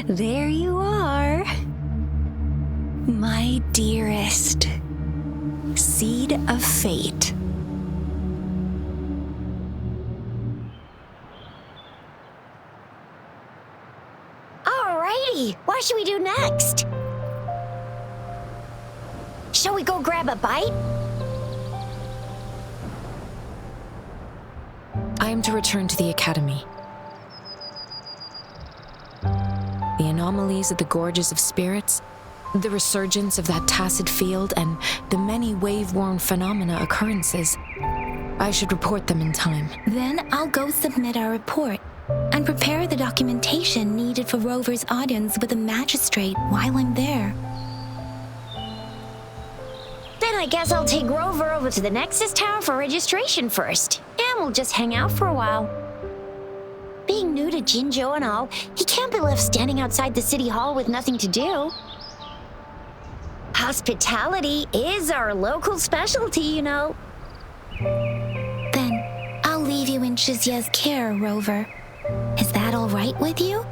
There you are. My dearest. Seed of fate. Alrighty, what should we do next? Shall we go grab a bite? I am to return to the academy. The anomalies of the gorges of spirits, the resurgence of that tacit field, and the many wave-worn phenomena occurrences. I should report them in time. Then I'll go submit our report and prepare the documentation needed for Rover's audience with the magistrate while I'm there. Then I guess I'll take Rover over to the Nexus Tower for registration first, and we'll just hang out for a while. Being new to Jinzhou and all, he can't be left standing outside the city hall with nothing to do. Hospitality is our local specialty, you know. Then I'll leave you in Shizia's care, Rover. Is that all right with you?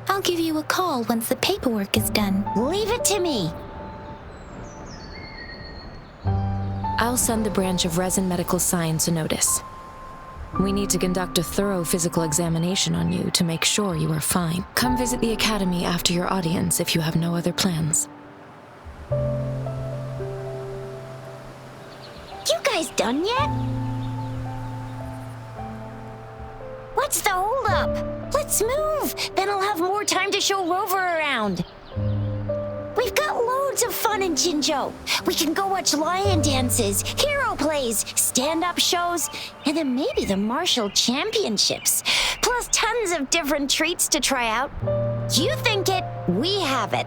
I'll give you a call once the paperwork is done. Leave it to me. I'll send the branch of Resin Medical Science a notice. We need to conduct a thorough physical examination on you to make sure you are fine. Come visit the academy after your audience if you have no other plans. You guys done yet? What's the holdup? Let's move! Then I'll have more time to show Rover around. We've got loads of fun in Jinzhou. We can go watch lion dances, hero plays, stand-up shows, and then maybe the martial championships. Plus tons of different treats to try out. You think it, we have it.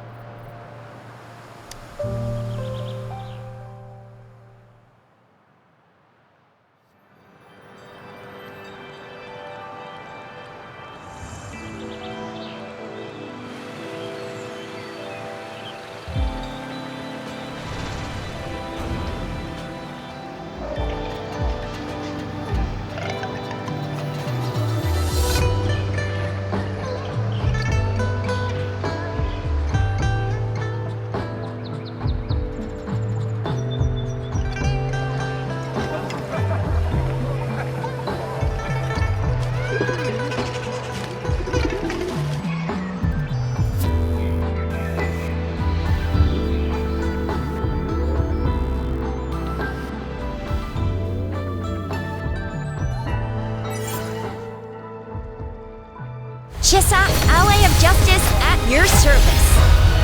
Chissa, ally of justice, at your service.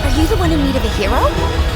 Are you the one in need of a hero?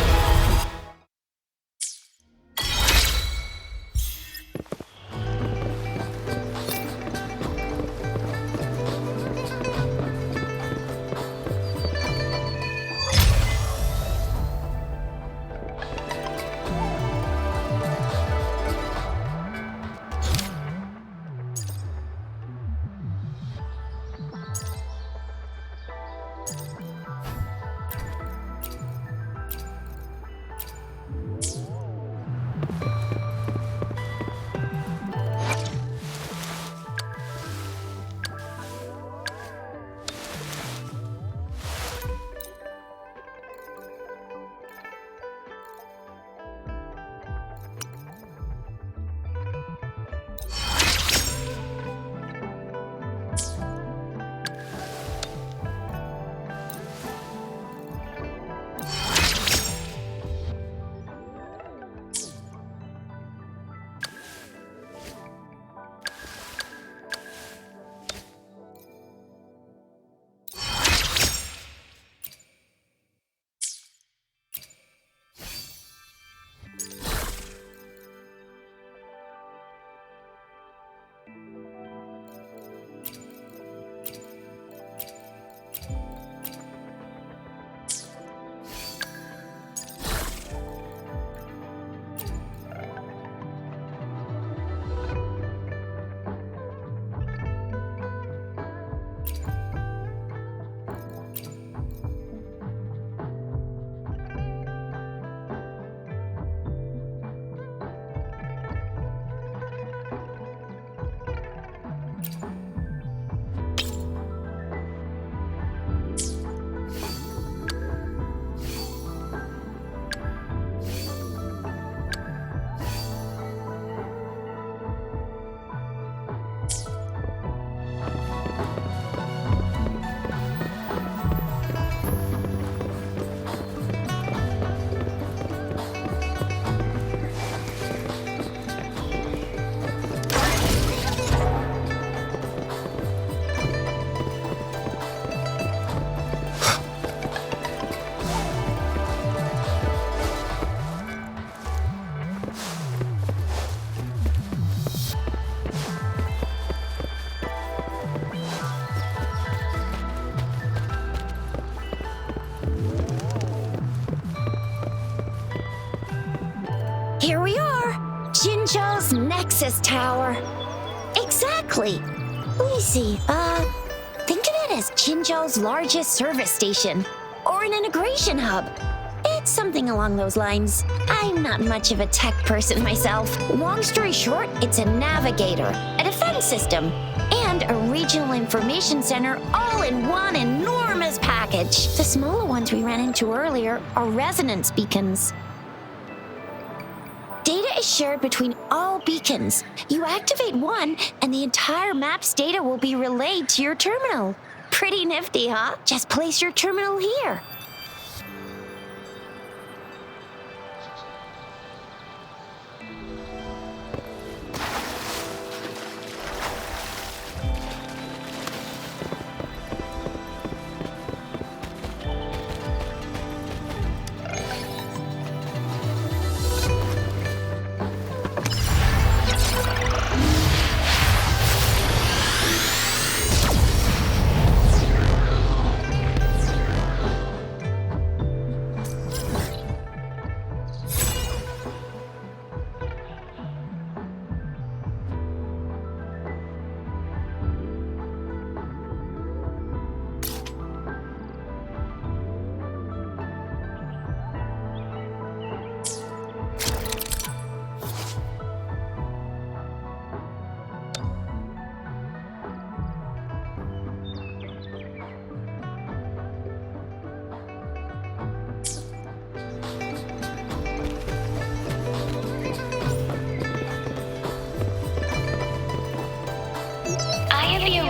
access tower. Exactly. Let me see. Think of it as Jinzhou's largest service station, or an integration hub. It's something along those lines. I'm not much of a tech person myself. Long story short, it's a navigator, a defense system, and a regional information center all in one enormous package. The smaller ones we ran into earlier are resonance beacons. Data is shared between all beacons. You activate one, and the entire map's data will be relayed to your terminal. Pretty nifty, huh? Just place your terminal here.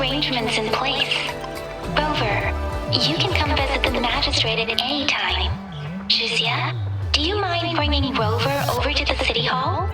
Arrangements in place. Rover, you can come visit the magistrate at any time. Jizia, do you mind bringing Rover over to the city hall?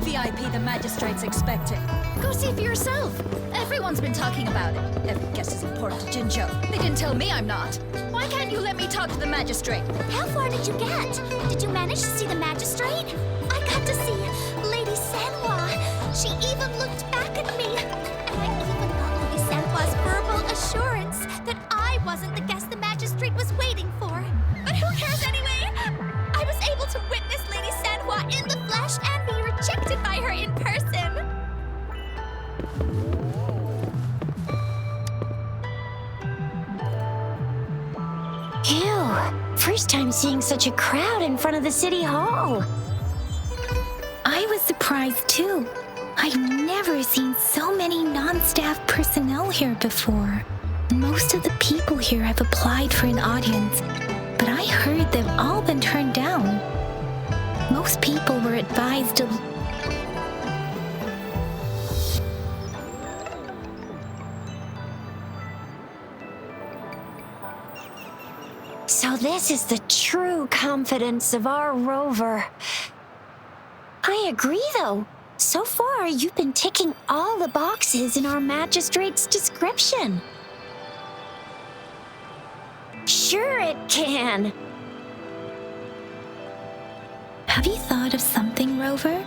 VIP the magistrate's expecting. Go see for yourself. Everyone's been talking about it. Every guest is important to Jinzhou. They didn't tell me I'm not. Why can't you let me talk to the magistrate? How far did you get? Did you manage to see the magistrate? I got to see Lady Sanhua. She even looked back at me. And I even got Lady Sanhua's verbal assurance that I wasn't the guest the magistrate was waiting for. But who cares anyway? I was able to witness Lady Sanhua in the flesh and be rejected by her in person. Ew, first time seeing such a crowd in front of the city hall. I was surprised too. I've never seen so many non-staff personnel here before. Most of the people here have applied for an audience, but I heard they've all been turned down. Most people were advised to... So this is the true confidence of our rover. I agree, though. So far, you've been ticking all the boxes in our magistrate's description. Sure it can. Have you thought of something, Rover?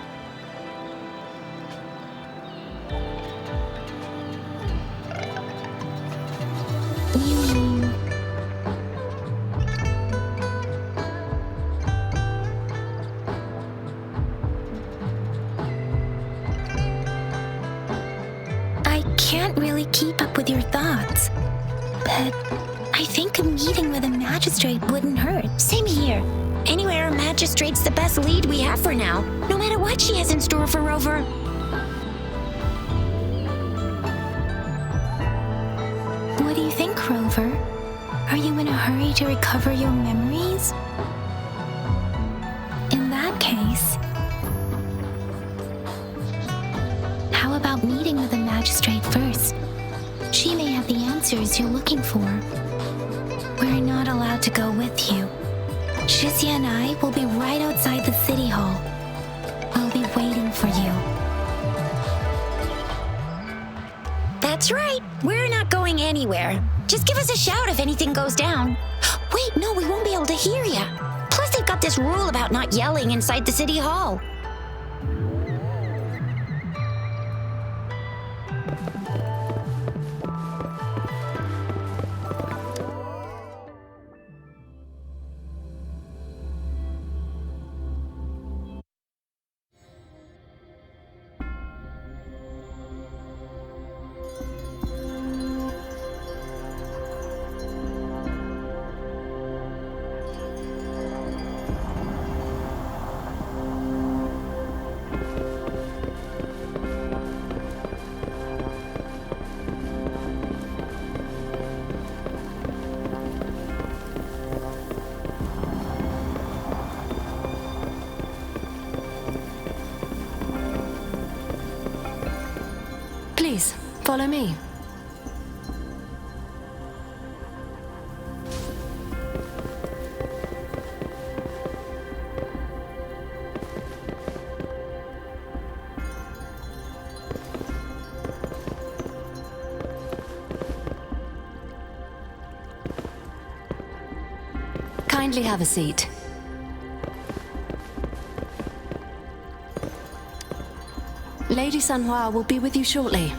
You mean... I can't really keep up with your thoughts, but I think a meeting with a magistrate wouldn't hurt. Same here. Anywhere a magistrate's the best lead we have for now, no matter what she has in store for Rover. What do you think, Rover? Are you in a hurry to recover your memories? In that case, how about meeting with the magistrate first? She may have the answers you're looking for. We're not allowed to go with you. Shizia and I will be right outside the city hall. We'll be waiting for you. That's right. We're not going anywhere. Just give us a shout if anything goes down. Wait, no, we won't be able to hear ya. Plus, they've got this rule about not yelling inside the city hall. Please, follow me. Kindly have a seat. Lady Sanhua will be with you shortly.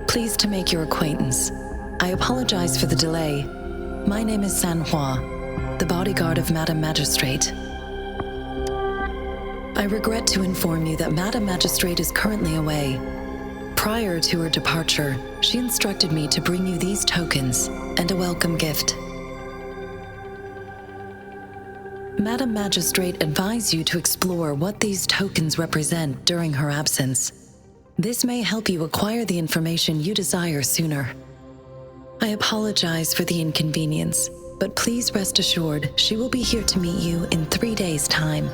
Pleased to make your acquaintance. I apologize for the delay. My name is Sanhua, the bodyguard of Madam Magistrate. I regret to inform you that Madam Magistrate is currently away. Prior to her departure, she instructed me to bring you these tokens and a welcome gift. Madam Magistrate advised you to explore what these tokens represent during her absence. This may help you acquire the information you desire sooner. I apologize for the inconvenience, but please rest assured she will be here to meet you in 3 days' time.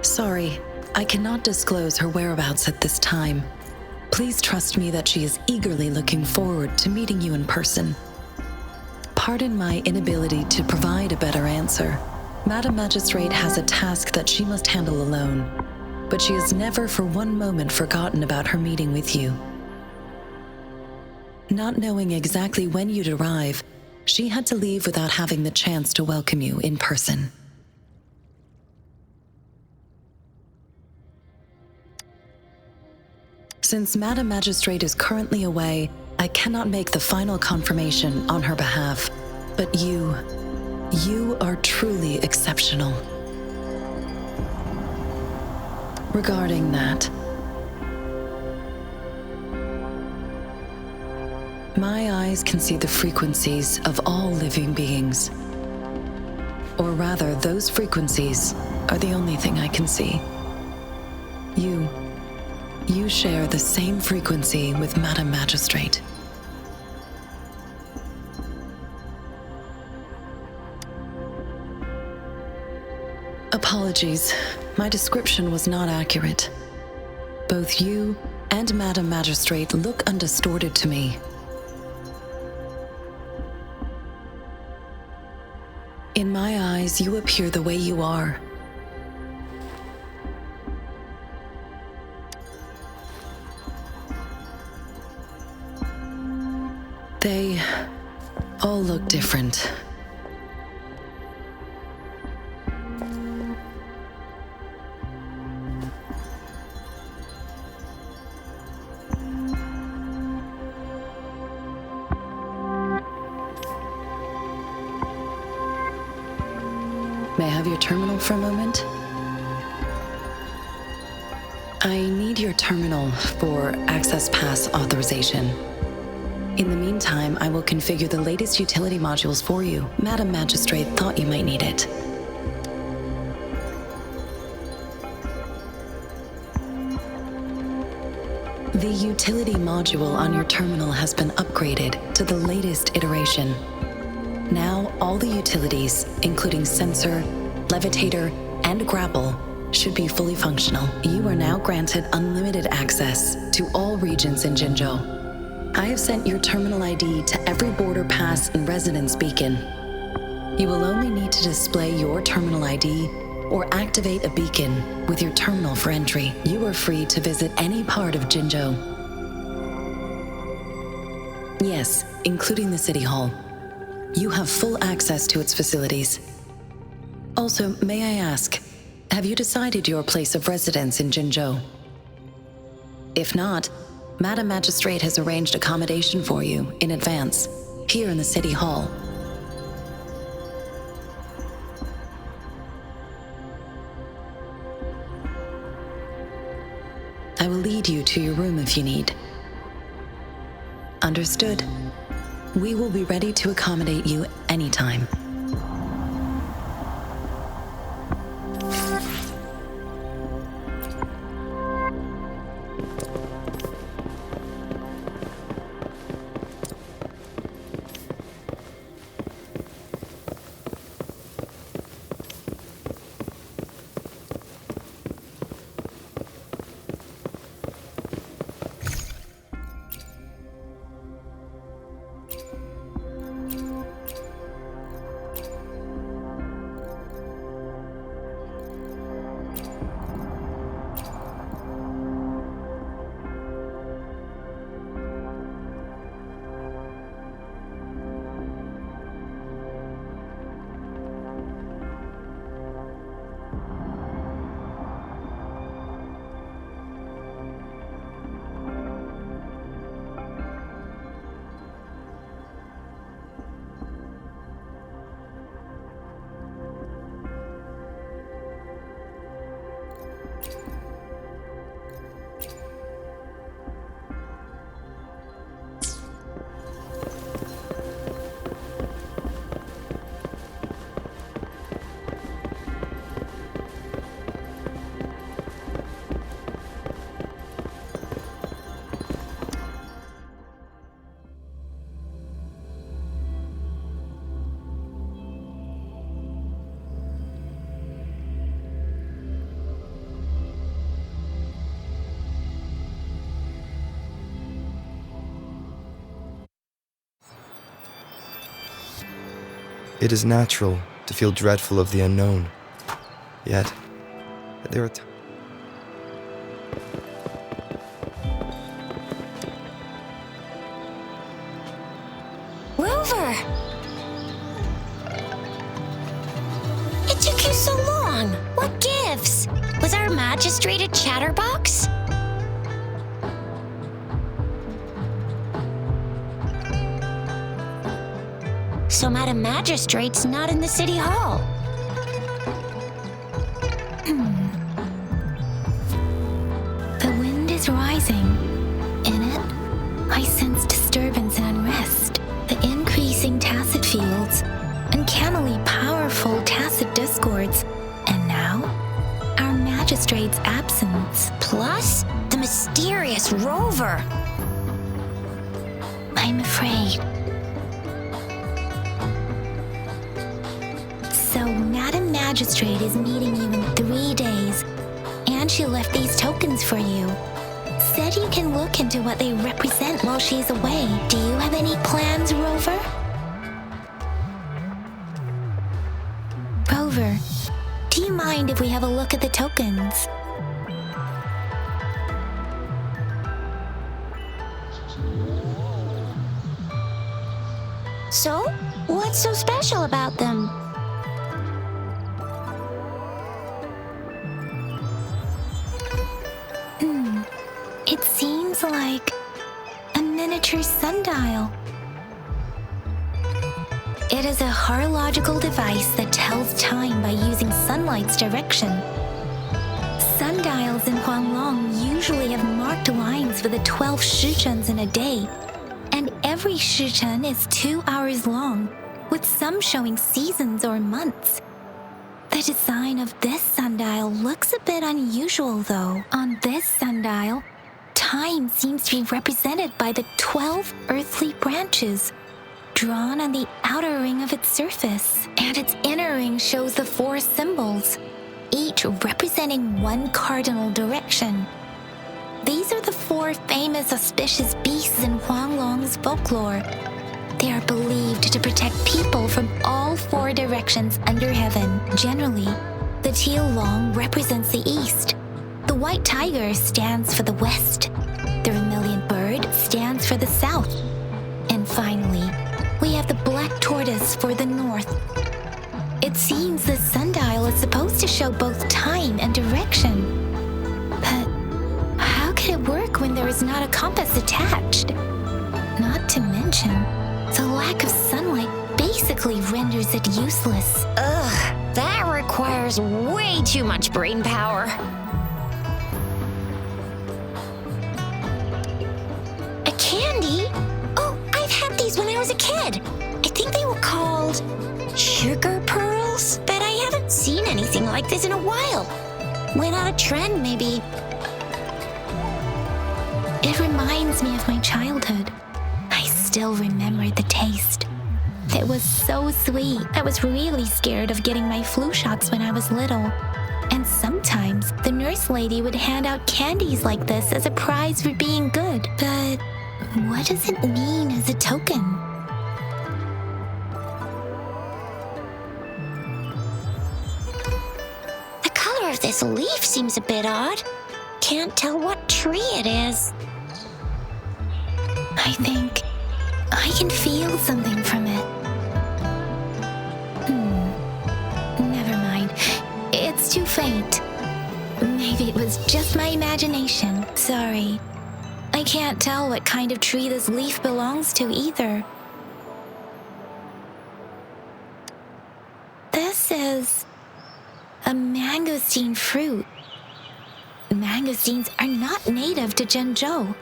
Sorry, I cannot disclose her whereabouts at this time. Please trust me that she is eagerly looking forward to meeting you in person. Pardon my inability to provide a better answer. Madam Magistrate has a task that she must handle alone, but she has never for one moment forgotten about her meeting with you. Not knowing exactly when you'd arrive, she had to leave without having the chance to welcome you in person. Since Madam Magistrate is currently away, I cannot make the final confirmation on her behalf. But you are truly exceptional. Regarding that, my eyes can see the frequencies of all living beings. Or rather, those frequencies are the only thing I can see. You share the same frequency with Madam Magistrate. Apologies, my description was not accurate. Both you and Madam Magistrate look undistorted to me. In my eyes, you appear the way you are. They all look different. May I have your terminal for a moment? I need your terminal for access pass authorization. In the meantime, I will configure the latest utility modules for you. Madam Magistrate thought you might need it. The utility module on your terminal has been upgraded to the latest iteration. Now, all the utilities, including sensor, levitator, and grapple, should be fully functional. You are now granted unlimited access to all regions in Jinzhou. I have sent your terminal ID to every border pass and residence beacon. You will only need to display your terminal ID or activate a beacon with your terminal for entry. You are free to visit any part of Jinzhou. Yes, including the City Hall. You have full access to its facilities. Also, may I ask, have you decided your place of residence in Jinzhou? If not, Madam Magistrate has arranged accommodation for you in advance, here in the City Hall. I will lead you to your room if you need. Understood. We will be ready to accommodate you anytime. It is natural to feel dreadful of the unknown. Yet, there are times. Rover! It took you so long. What gives? Was our magistrate a chatterbox? So Madam Magistrate's not in the city hall. The wind is rising. In it, I sense disturbance and unrest. The increasing tacit fields, uncannily powerful tacit discords, and now, our magistrate's absence. Plus, the mysterious rover. I'm afraid. So, Madam Magistrate is meeting you in 3 days, and she left these tokens for you. Said you can look into what they represent while she's away. Do you have any plans, Rover? Rover, do you mind if we have a look at the tokens? So, what's so special about them? It seems like a miniature sundial. It is a horological device that tells time by using sunlight's direction. Sundials in Huanglong usually have marked lines for the 12 shichens in a day, and every shichen is 2 hours long, with some showing seasons or months. The design of this sundial looks a bit unusual, though. On this sundial, time seems to be represented by the 12 earthly branches drawn on the outer ring of its surface, and its inner ring shows the 4 symbols, each representing one cardinal direction. These are the 4 famous auspicious beasts in Huanglong's folklore. They are believed to protect people from all 4 directions under heaven. Generally, the teal long represents the east. The white tiger stands for the west. The vermilion bird stands for the south. And finally, we have the black tortoise for the north. It seems the sundial is supposed to show both time and direction. But how could it work when there is not a compass attached? Not to mention, the lack of sunlight basically renders it useless. Ugh, that requires way too much brain power. A candy? Oh, I've had these when I was a kid. I think they were called sugar pearls, but I haven't seen anything like this in a while. Went out of trend, maybe. It reminds me of my childhood. I still remember the taste. It was so sweet. I was really scared of getting my flu shots when I was little. And sometimes the nurse lady would hand out candies like this as a prize for being good. But what does it mean as a token? The color of this leaf seems a bit odd. Can't tell what tree it is. I think I can feel something from it. Never mind. It's too faint. Maybe it was just my imagination. Sorry. I can't tell what kind of tree this leaf belongs to either. This is a mangosteen fruit. Mangosteens are not native to Zhengzhou.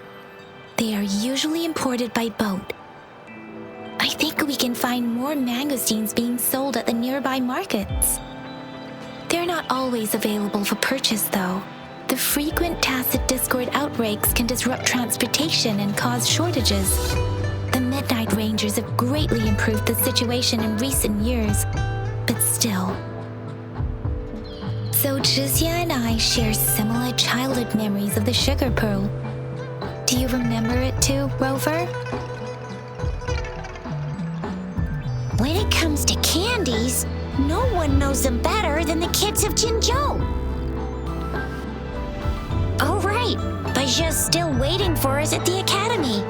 They are usually imported by boat. I think we can find more mangosteens being sold at the nearby markets. They're not always available for purchase, though. The frequent tacit discord outbreaks can disrupt transportation and cause shortages. The Midnight Rangers have greatly improved the situation in recent years, but still. So Zhixia and I share similar childhood memories of the sugar pearl. Do you remember it too, Rover? When it comes to candies, no one knows them better than the kids of Jinzhou. Oh, right. Baijia's still waiting for us at the academy.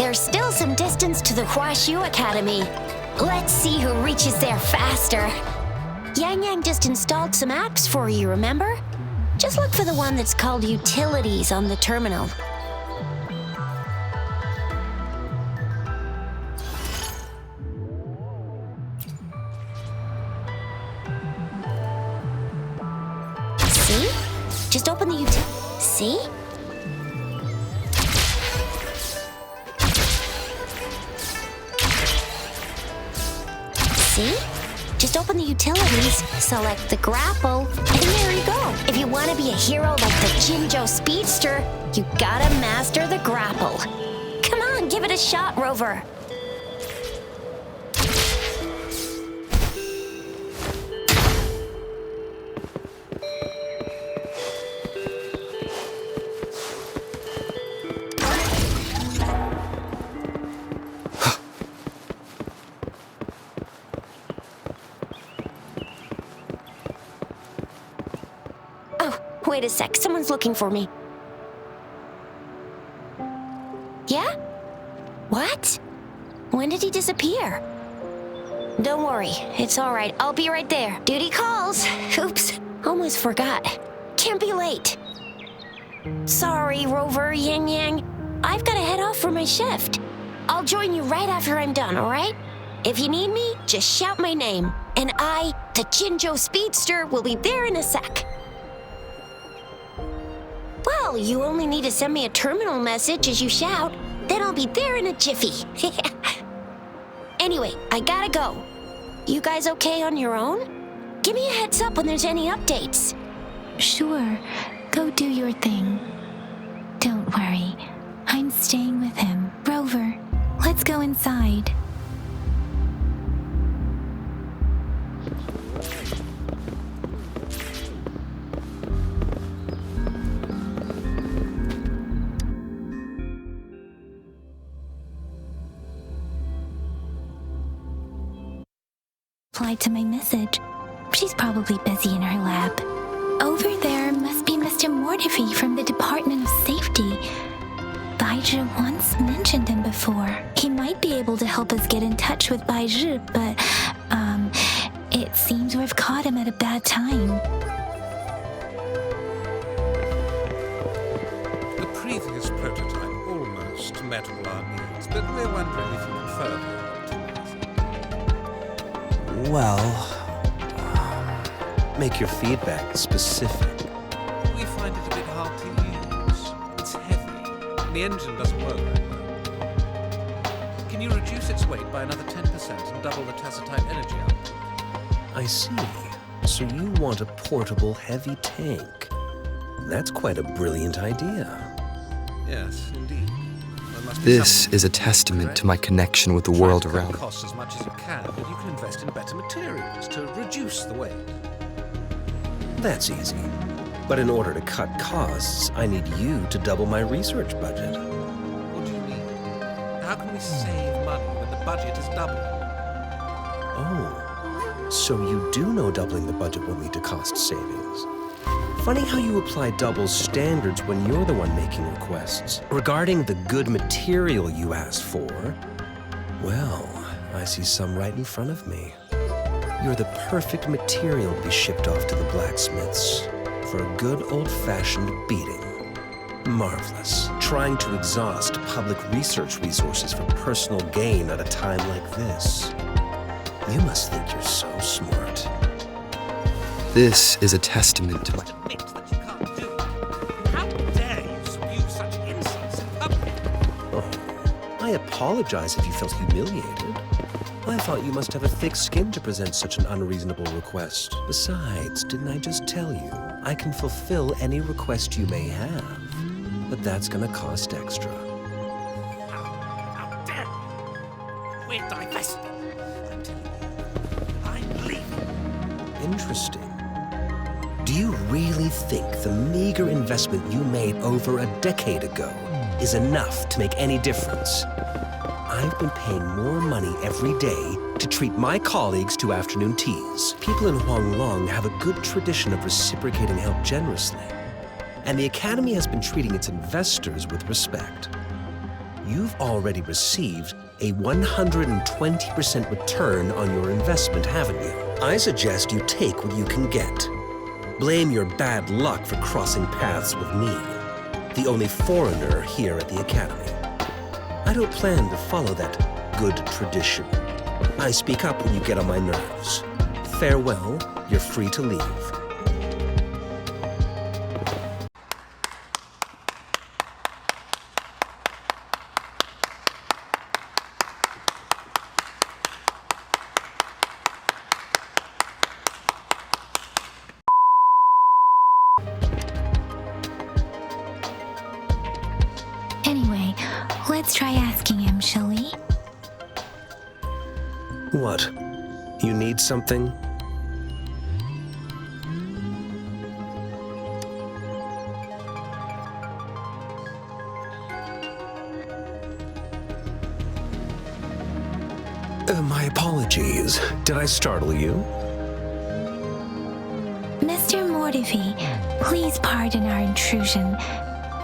there's still some distance to the Huashu Academy. Let's see who reaches there faster. Yang Yang just installed some apps for you, remember? Just look for the one that's called Utilities on the terminal. See? Just open the See? See? Just open the utilities, select the grapple, and there you go. If you want to be a hero like the Jinjo Speedster, you gotta master the grapple. Come on, give it a shot, Rover. Wait a sec, someone's looking for me. Yeah? What? When did he disappear? Don't worry, it's all right. I'll be right there. Duty calls. Oops, almost forgot. Can't be late. Sorry, Rover, Yang Yang. I've got to head off for my shift. I'll join you right after I'm done, all right? If you need me, just shout my name. And I, the Jinjo Speedster, will be there in a sec. Well, you only need to send me a terminal message as you shout. Then I'll be there in a jiffy. Anyway, I gotta go. You guys okay on your own? Give me a heads up when there's any updates. Sure, go do your thing. Don't worry, I'm staying with him. Rover, let's go inside. Replied to my message. She's probably busy in her lab. Over there must be Mr. Mortifi from the Department of Safety. Baizhi once mentioned him before. He might be able to help us get in touch with Baizhi, but, it seems we've caught him at a bad time. The previous prototype almost met all our needs, but we're wondering if you can further. Well, make your feedback specific. We find it a bit hard to use. It's heavy, and the engine doesn't work very well. Can you reduce its weight by another 10% and double the tacitite energy output? I see. So you want a portable heavy tank. That's quite a brilliant idea. Yes, indeed. This is a testament to my connection with the world around me. Costs as much as you can, but you can invest in better materials to reduce the weight. That's easy. But in order to cut costs, I need you to double my research budget. What do you mean? How can we save money when the budget is doubled? Oh, so you do know doubling the budget will lead to cost savings. Funny how you apply double standards when you're the one making requests. Regarding the good material you asked for, well, I see some right in front of me. You're the perfect material to be shipped off to the blacksmiths for a good old-fashioned beating. Marvelous. Trying to exhaust public research resources for personal gain at a time like this. You must think you're so smart. This is a testament to my... Admit that you can't do it. How dare you spew such insults in public? Oh, I apologize if you felt humiliated. I thought you must have a thick skin to present such an unreasonable request. Besides, didn't I just tell you, I can fulfill any request you may have, but that's gonna cost extra. How dare you? We're divesting. I'm telling you, I'm leaving. Interesting. Do you really think the meager investment you made over a decade ago is enough to make any difference? I've been paying more money every day to treat my colleagues to afternoon teas. People in Huanglong have a good tradition of reciprocating help generously, and the Academy has been treating its investors with respect. you've already received a 120% return on your investment, haven't you? I suggest you take what you can get. Blame your bad luck for crossing paths with me, the only foreigner here at the Academy. I don't plan to follow that good tradition. I speak up when you get on my nerves. Farewell, you're free to leave. Anyway, let's try asking him, shall we? What? You need something? My apologies. Did I startle you? Mr. Mortivy, please pardon our intrusion.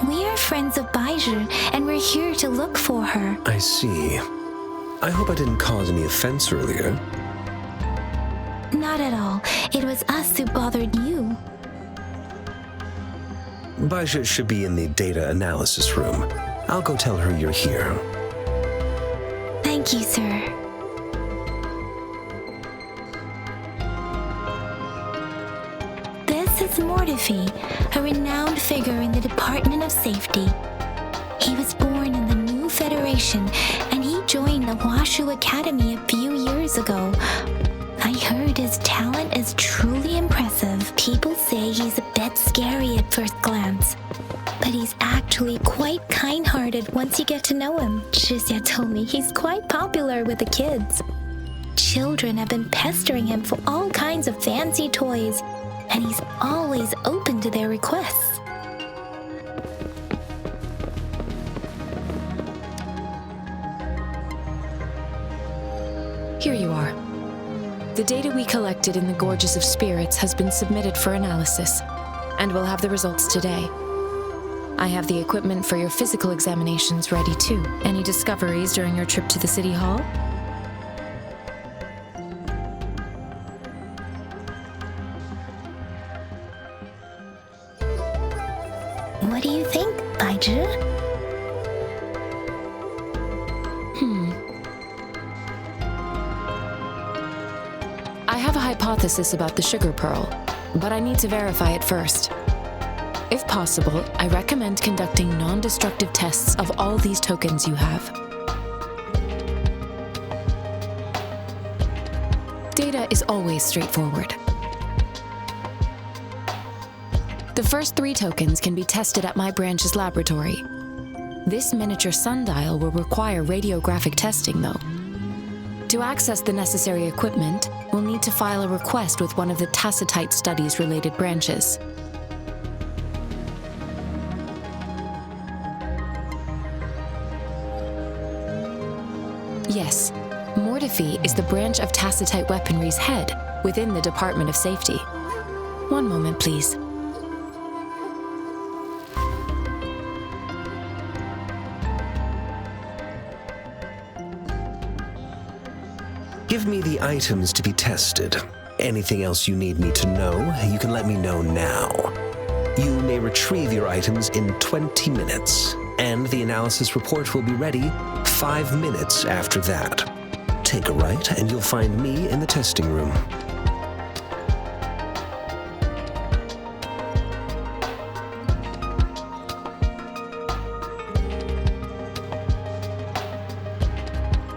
We are friends of Baiju, and we're here to look for her. I see. I hope I didn't cause any offense earlier. Not at all. It was us who bothered you. Baiju should be in the data analysis room. I'll go tell her you're here. Thank you, sir. This is Mortivy, a renowned figure in the Department of Safety. He was born in the New Federation, and he joined the Washu Academy a few years ago. I heard his talent is truly impressive. People say he's a bit scary at first glance, but he's actually quite kind-hearted once you get to know him. Shizia told me he's quite popular with the kids. Children have been pestering him for all kinds of fancy toys, and he's always open to their requests. Here you are. The data we collected in the Gorges of Spirits has been submitted for analysis, and we'll have the results today. I have the equipment for your physical examinations ready too. Any discoveries during your trip to the City Hall? What do you think, Baiju? I have a hypothesis about the sugar pearl, but I need to verify it first. If possible, I recommend conducting non-destructive tests of all these tokens you have. Data is always straightforward. The first 3 tokens can be tested at my branch's laboratory. This miniature sundial will require radiographic testing, though. To access the necessary equipment, we'll need to file a request with one of the Tacitite Studies-related branches. Yes, Mortify is the branch of Tacitite Weaponry's head within the Department of Safety. One moment, please. Give me the items to be tested. Anything else you need me to know, you can let me know now. You may retrieve your items in 20 minutes, and the analysis report will be ready 5 minutes after that. Take a right, and you'll find me in the testing room.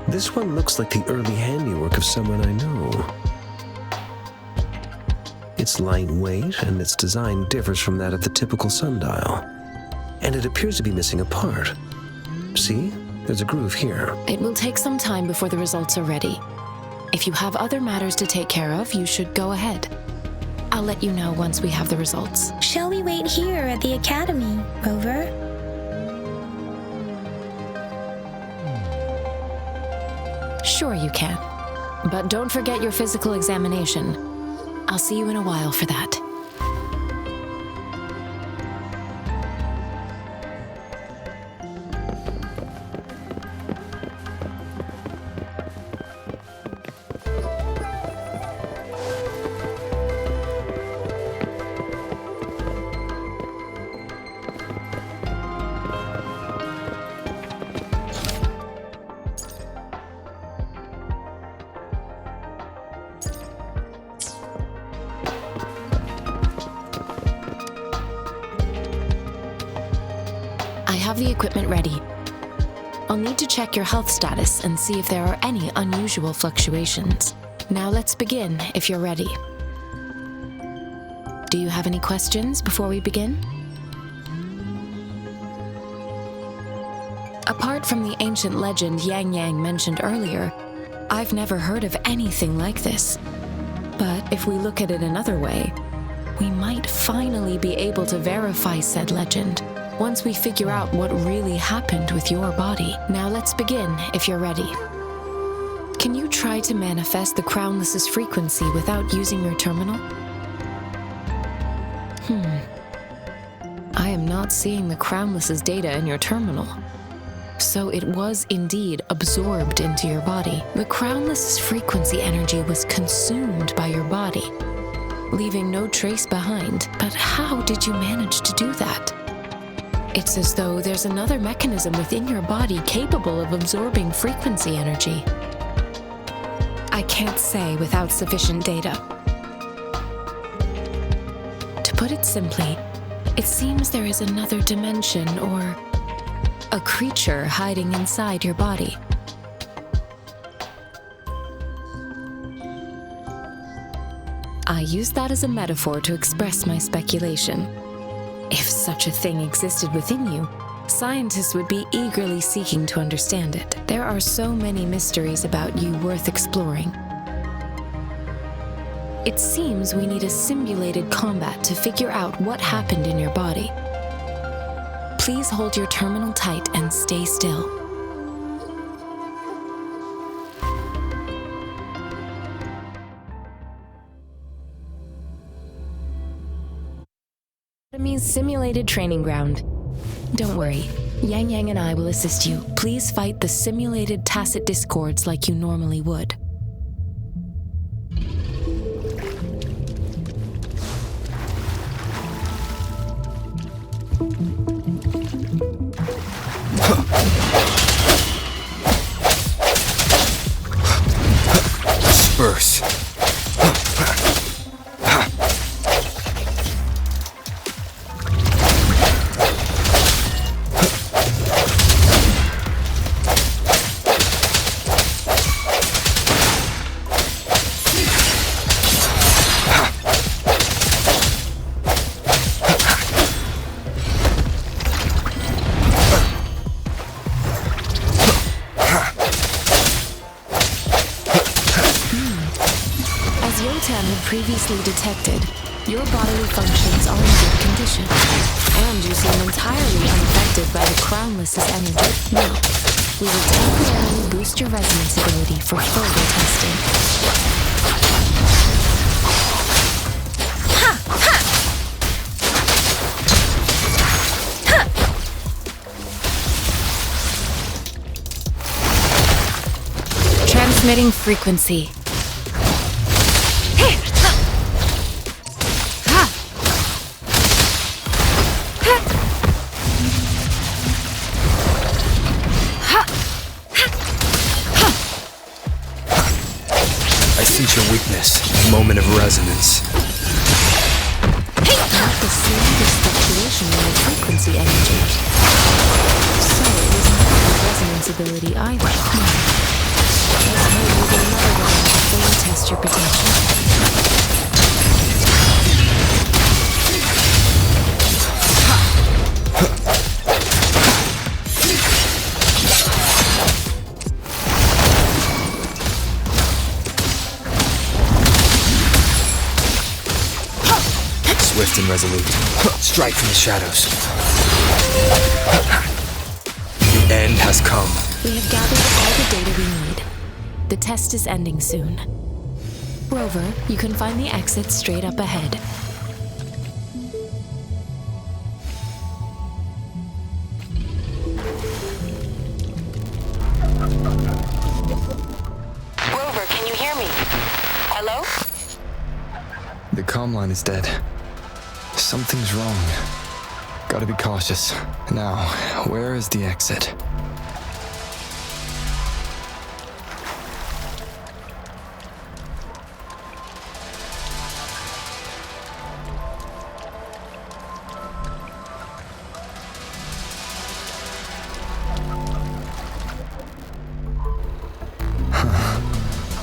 This one looks like the early handiwork of someone I know. It's lightweight, and its design differs from that of the typical sundial. And it appears to be missing a part. See? There's a groove here. It will take some time before the results are ready. If you have other matters to take care of, you should go ahead. I'll let you know once we have the results. Shall we wait here at the Academy, Rover? Sure you can. But don't forget your physical examination. I'll see you in a while for that. have the equipment ready. I'll need to check your health status and see if there are any unusual fluctuations. Now let's begin, if you're ready. Do you have any questions before we begin? Apart from the ancient legend Yang Yang mentioned earlier, I've never heard of anything like this. But if we look at it another way, we might finally be able to verify said legend once we figure out what really happened with your body. Now let's begin, if you're ready. Can you try to manifest the Crownless's frequency without using your terminal? I am not seeing the Crownless's data in your terminal. So it was indeed absorbed into your body. The Crownless's frequency energy was consumed by your body, leaving no trace behind. But how did you manage to do that? It's as though there's another mechanism within your body capable of absorbing frequency energy. I can't say without sufficient data. To put it simply, it seems there is another dimension or a creature hiding inside your body. I use that as a metaphor to express my speculation. If such a thing existed within you, scientists would be eagerly seeking to understand it. There are so many mysteries about you worth exploring. It seems we need a simulated combat to figure out what happened in your body. Please hold your terminal tight and stay still. Enemy's simulated training ground. Don't worry, Yang Yang and I will assist you. Please fight the simulated tacit discords like you normally would. Disperse. Previously detected, your bodily functions are in good condition, and you seem entirely unaffected by the Crownless's energy. Now, we will temporarily boost your resonance ability for further testing. Transmitting frequency. Your weakness, moment of resonance. Not the slightest fluctuation in your frequency energy. So it is not your resonance ability either. Let's move with another round to fully test your potential. Swift and resolute. Strike from the shadows. The end has come. We have gathered all the data we need. The test is ending soon. Rover, you can find the exit straight up ahead. Rover, can you hear me? Hello? The comm line is dead. Something's wrong. Gotta be cautious. Now, where is the exit?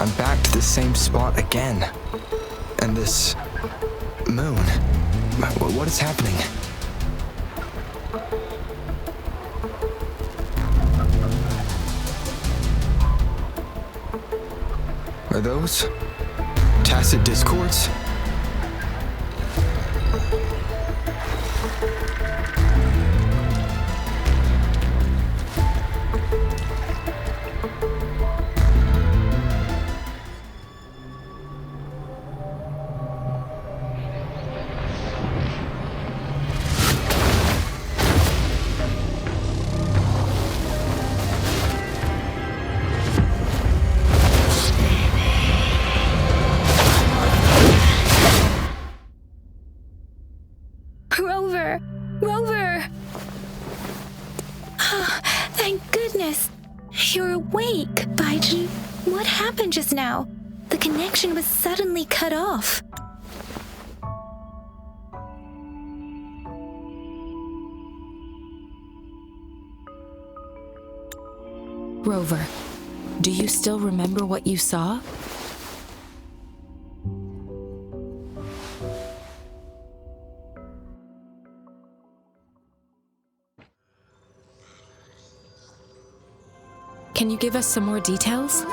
I'm back to the same spot again. And this moon. What is happening? Are those tacit discords? Rover! Rover! Ah, thank goodness! You're awake, Baiju. What happened just now? The connection was suddenly cut off. Rover, do you still remember what you saw? Can you give us some more details?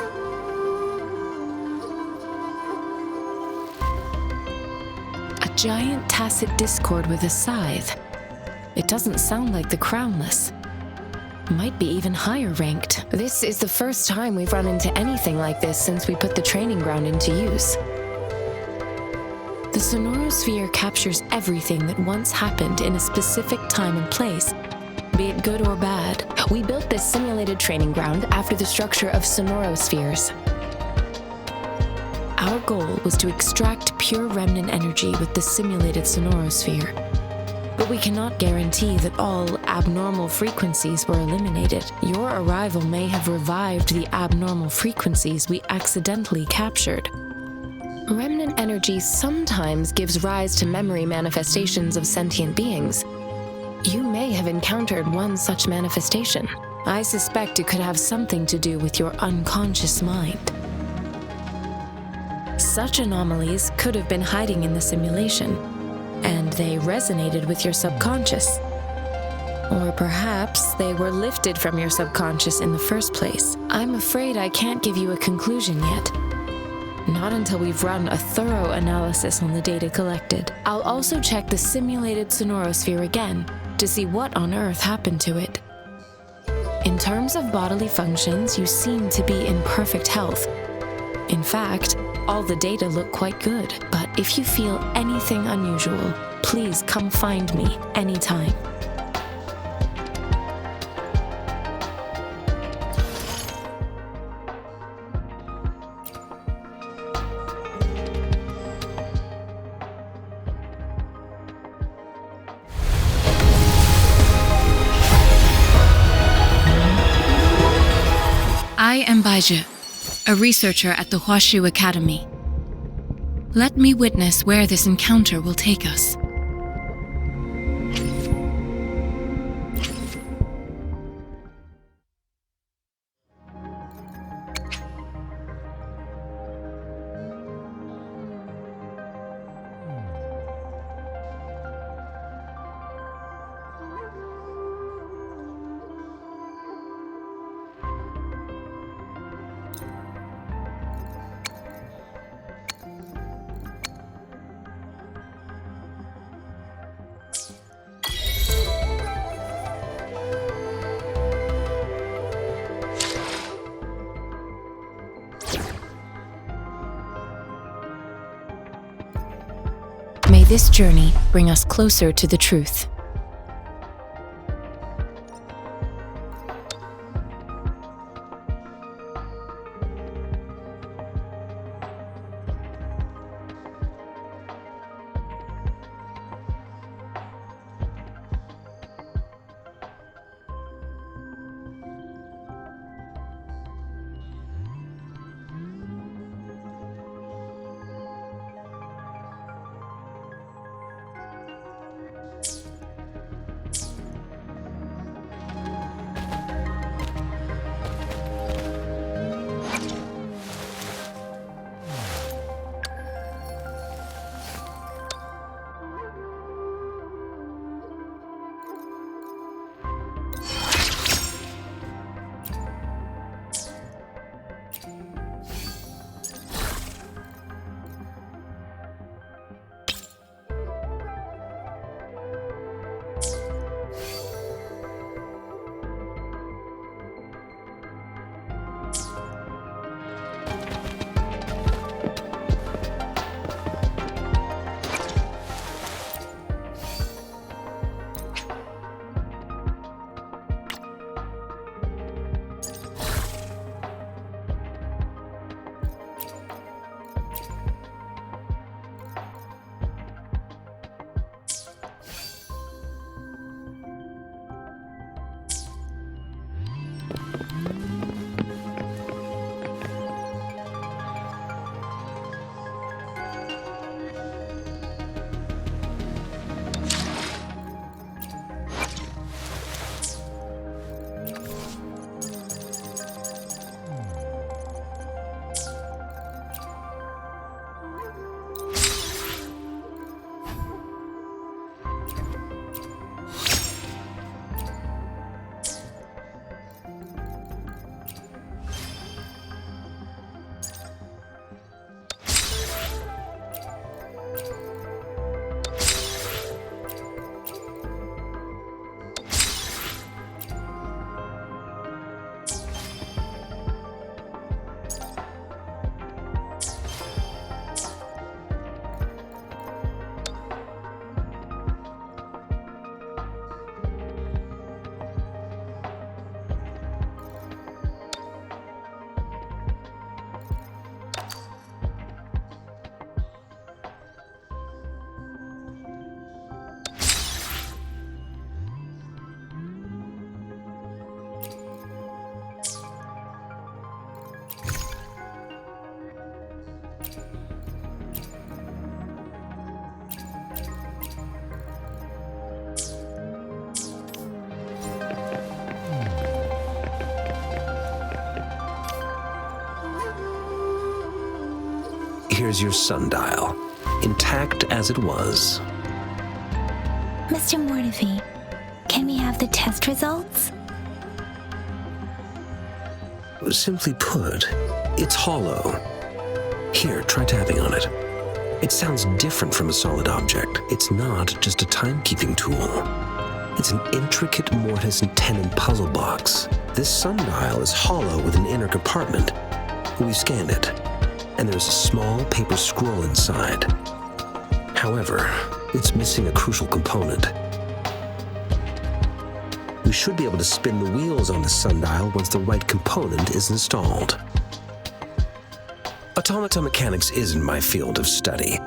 A giant tacit discord with a scythe. It doesn't sound like the Crownless. Might be even higher ranked. This is the first time we've run into anything like this since we put the training ground into use. The sonorosphere captures everything that once happened in a specific time and place, be it good or bad. We built this simulated training ground after the structure of sonorospheres. Our goal was to extract pure remnant energy with the simulated sonorosphere. But we cannot guarantee that all abnormal frequencies were eliminated. Your arrival may have revived the abnormal frequencies we accidentally captured. Remnant energy sometimes gives rise to memory manifestations of sentient beings. You may have encountered one such manifestation. I suspect it could have something to do with your unconscious mind. Such anomalies could have been hiding in the simulation, and they resonated with your subconscious. Or perhaps they were lifted from your subconscious in the first place. I'm afraid I can't give you a conclusion yet. Not until we've run a thorough analysis on the data collected. I'll also check the simulated sonorosphere again to see what on earth happened to it. In terms of bodily functions, you seem to be in perfect health. In fact, all the data look quite good. But if you feel anything unusual, please come find me anytime. I am Baiju, a researcher at the Huashu Academy. Let me witness where this encounter will take us. May this journey bring us closer to the truth. Here's your sundial, intact as it was. Mr. Mortefi, can we have the test results? Simply put, it's hollow. Here, try tapping on it. It sounds different from a solid object. It's not just a timekeeping tool. It's an intricate mortise and tenon puzzle box. This sundial is hollow with an inner compartment. We scanned it, and there's a small paper scroll inside. However, it's missing a crucial component. We should be able to spin the wheels on the sundial once the right component is installed. Automata mechanics isn't my field of study.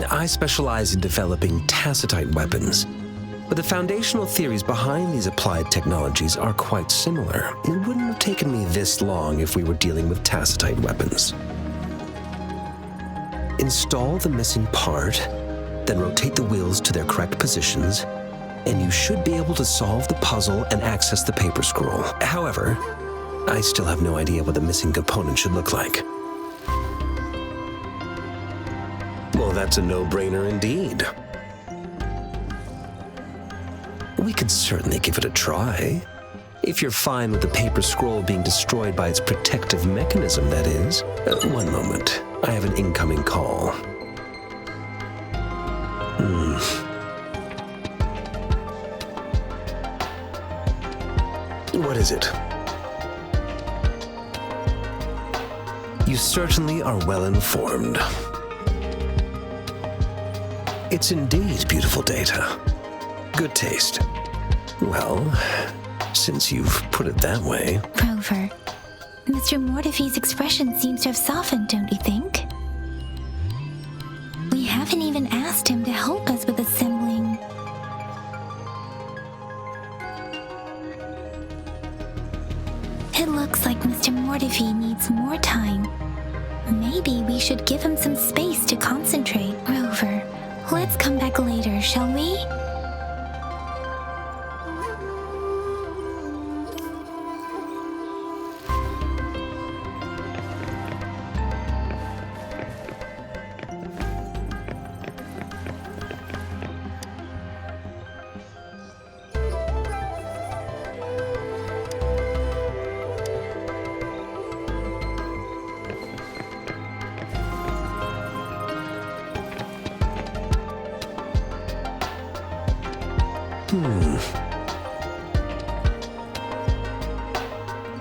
I specialize in developing tacitite weapons, but the foundational theories behind these applied technologies are quite similar. It wouldn't have taken me this long if we were dealing with tacitite weapons. Install the missing part, then rotate the wheels to their correct positions, and you should be able to solve the puzzle and access the paper scroll. However, I still have no idea what the missing component should look like. Well, that's a no-brainer indeed. We could certainly give it a try. If you're fine with the paper scroll being destroyed by its protective mechanism, that is. One moment. I have an incoming call. What is it? You certainly are well informed. It's indeed beautiful data. Good taste. Well, since you've put it that way... Rover, Mr. Mortefi's expression seems to have softened, don't you think? We haven't even asked him to help us with assembling... It looks like Mr. Mortefi needs more time. Maybe we should give him some space to concentrate. Rover, let's come back later, shall we?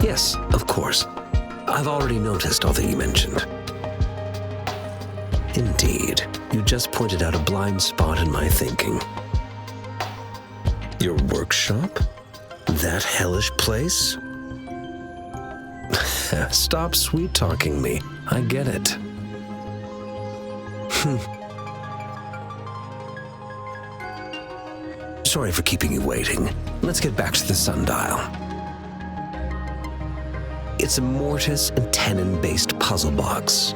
Yes, of course. I've already noticed all that you mentioned. Indeed, you just pointed out a blind spot in my thinking. Your workshop? That hellish place? Stop sweet-talking me. I get it. Sorry for keeping you waiting. Let's get back to the sundial. It's a mortise and tenon-based puzzle box.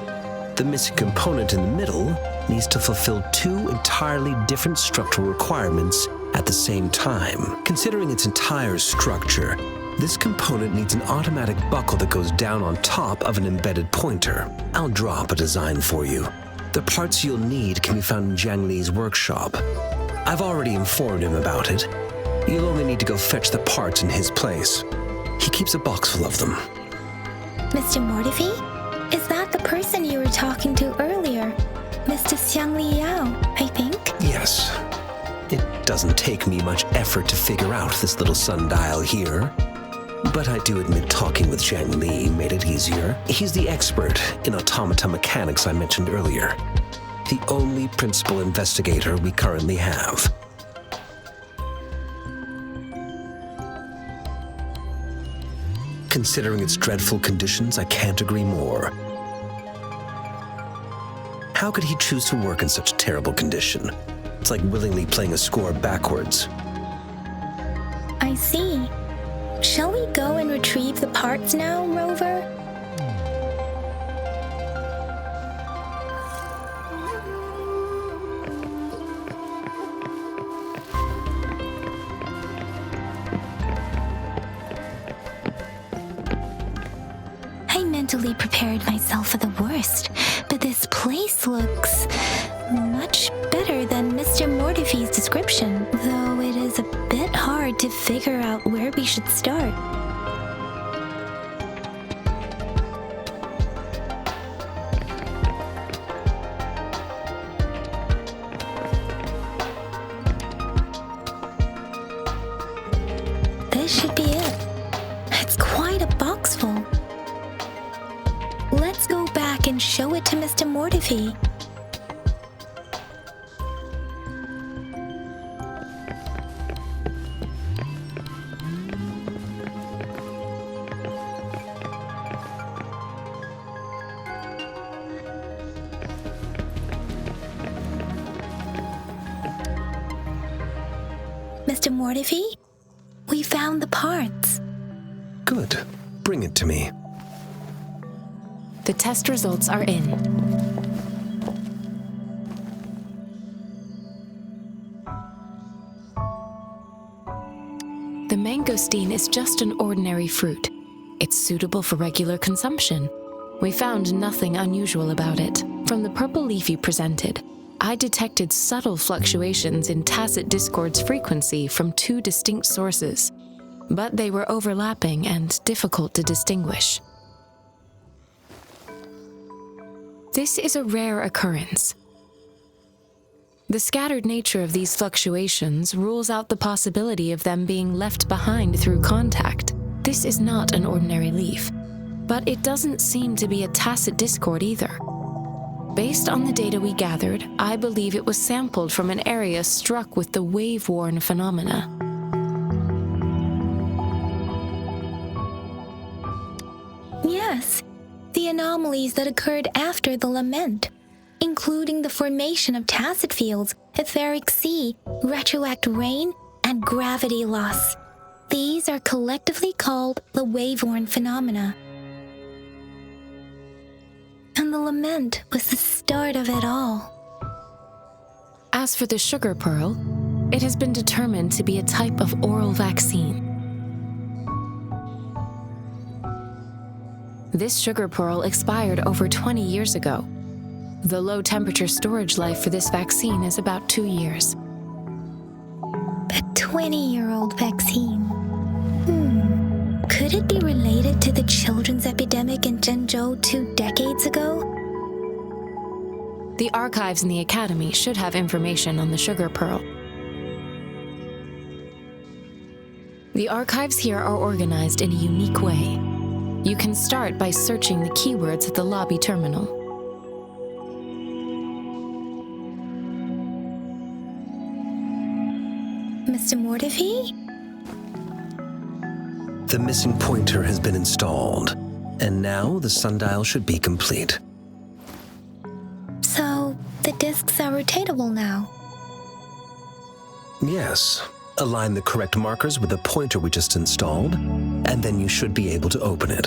The missing component in the middle needs to fulfill two entirely different structural requirements at the same time. Considering its entire structure, this component needs an automatic buckle that goes down on top of an embedded pointer. I'll draw up a design for you. The parts you'll need can be found in Jiang Li's workshop. I've already informed him about it. You'll only need to go fetch the parts in his place. He keeps a box full of them. Mr. Mortefi? Is that the person you were talking to earlier? Mr. Xiang Liao, I think? Yes. It doesn't take me much effort to figure out this little sundial here. But I do admit talking with Jiang Li made it easier. He's the expert in automata mechanics I mentioned earlier. The only principal investigator we currently have. Considering its dreadful conditions, I can't agree more. How could he choose to work in such terrible condition? It's like willingly playing a score backwards. I see. Shall we go and retrieve the parts now, Rover? I mentally prepared myself for the worst, but this place looks much better than Mr. Mortefi's description, though it is a bit hard to figure out where we should start. This should be it. It's quite a box full. Let's go back and show it to Mr. Mortefi. Mr. Mortefi, we found the parts. Good. Bring it to me. The test results are in. The mangosteen is just an ordinary fruit. It's suitable for regular consumption. We found nothing unusual about it. From the purple leaf you presented, I detected subtle fluctuations in tacit discord's frequency from two distinct sources, but they were overlapping and difficult to distinguish. This is a rare occurrence. The scattered nature of these fluctuations rules out the possibility of them being left behind through contact. This is not an ordinary leaf, but it doesn't seem to be a tacit discord either. Based on the data we gathered, I believe it was sampled from an area struck with the wave-worn phenomena. Yes, the anomalies that occurred after the lament, including the formation of tacit fields, etheric sea, retroact rain, and gravity loss. These are collectively called the wave-worn phenomena. And the lament was the start of it all. As for the sugar pearl, it has been determined to be a type of oral vaccine. This sugar pearl expired over 20 years ago. The low-temperature storage life for this vaccine is about 2 years. A 20-year-old vaccine. Could it be related to the children's epidemic in Zhengzhou 2 decades ago? The archives in the Academy should have information on the sugar pearl. The archives here are organized in a unique way. You can start by searching the keywords at the lobby terminal. Mr. Mortefi? The missing pointer has been installed, and now the sundial should be complete. So, the discs are rotatable now? Yes. Align the correct markers with the pointer we just installed, and then you should be able to open it.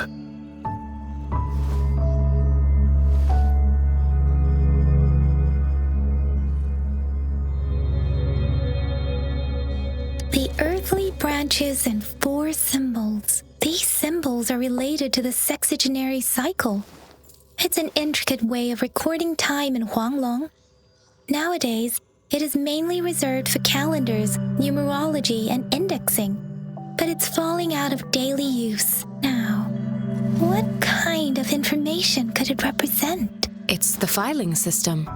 languages and 4 symbols. These symbols are related to the sexagenary cycle. It's an intricate way of recording time in Huanglong. Nowadays, it is mainly reserved for calendars, numerology, and indexing, but it's falling out of daily use now. What kind of information could it represent? It's the filing system.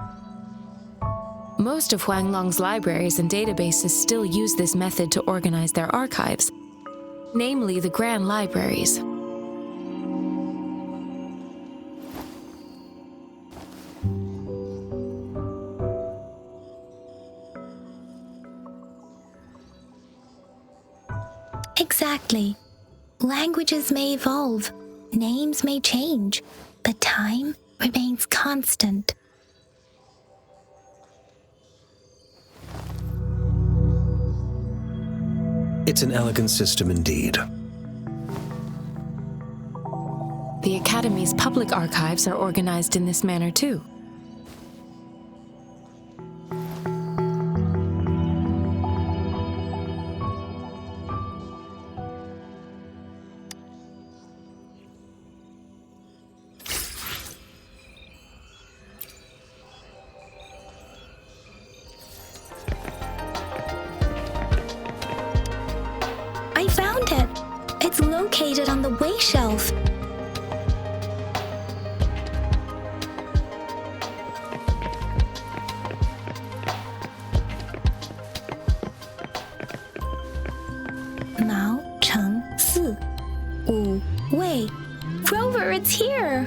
Most of Huanglong's libraries and databases still use this method to organize their archives, namely the Grand Libraries. Exactly. Languages may evolve, names may change, but time remains constant. It's an elegant system indeed. The Academy's public archives are organized in this manner too. I found it! It's located on the way shelf. Mao Cheng Si. Wu Wei. Rover, it's here!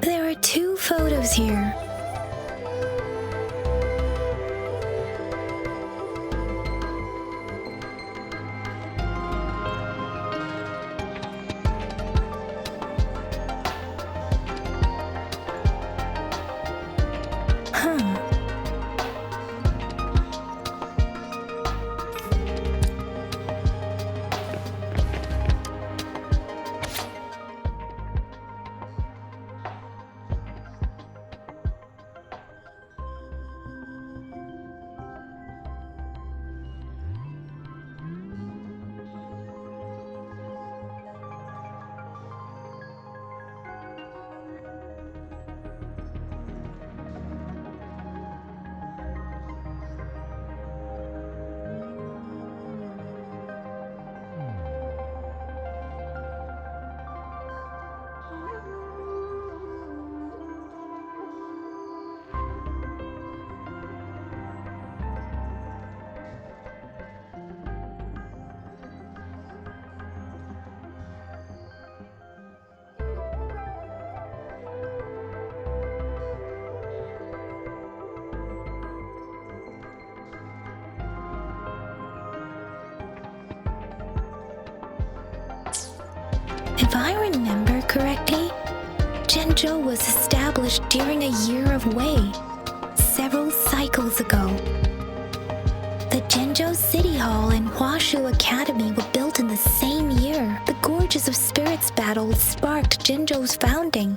There are 2 photos here. If I remember correctly, Zhenzhou was established during a year of Wei, several cycles ago. The Zhenzhou City Hall and Huashu Academy were built in the same year. The Gorges of Spirits battle sparked Zhenzhou's founding.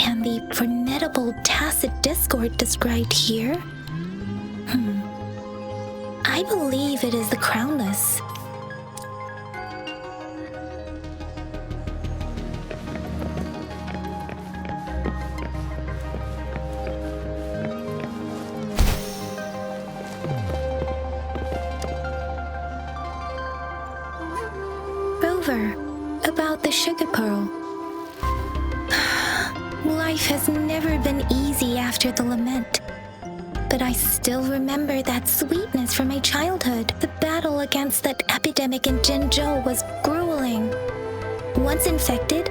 And the formidable tacit discord described here? I believe it is the Crownless. About the sugar pearl. Life has never been easy after the lament, but I still remember that sweetness from my childhood. The battle against that epidemic in Zhenzhou was grueling. Once infected,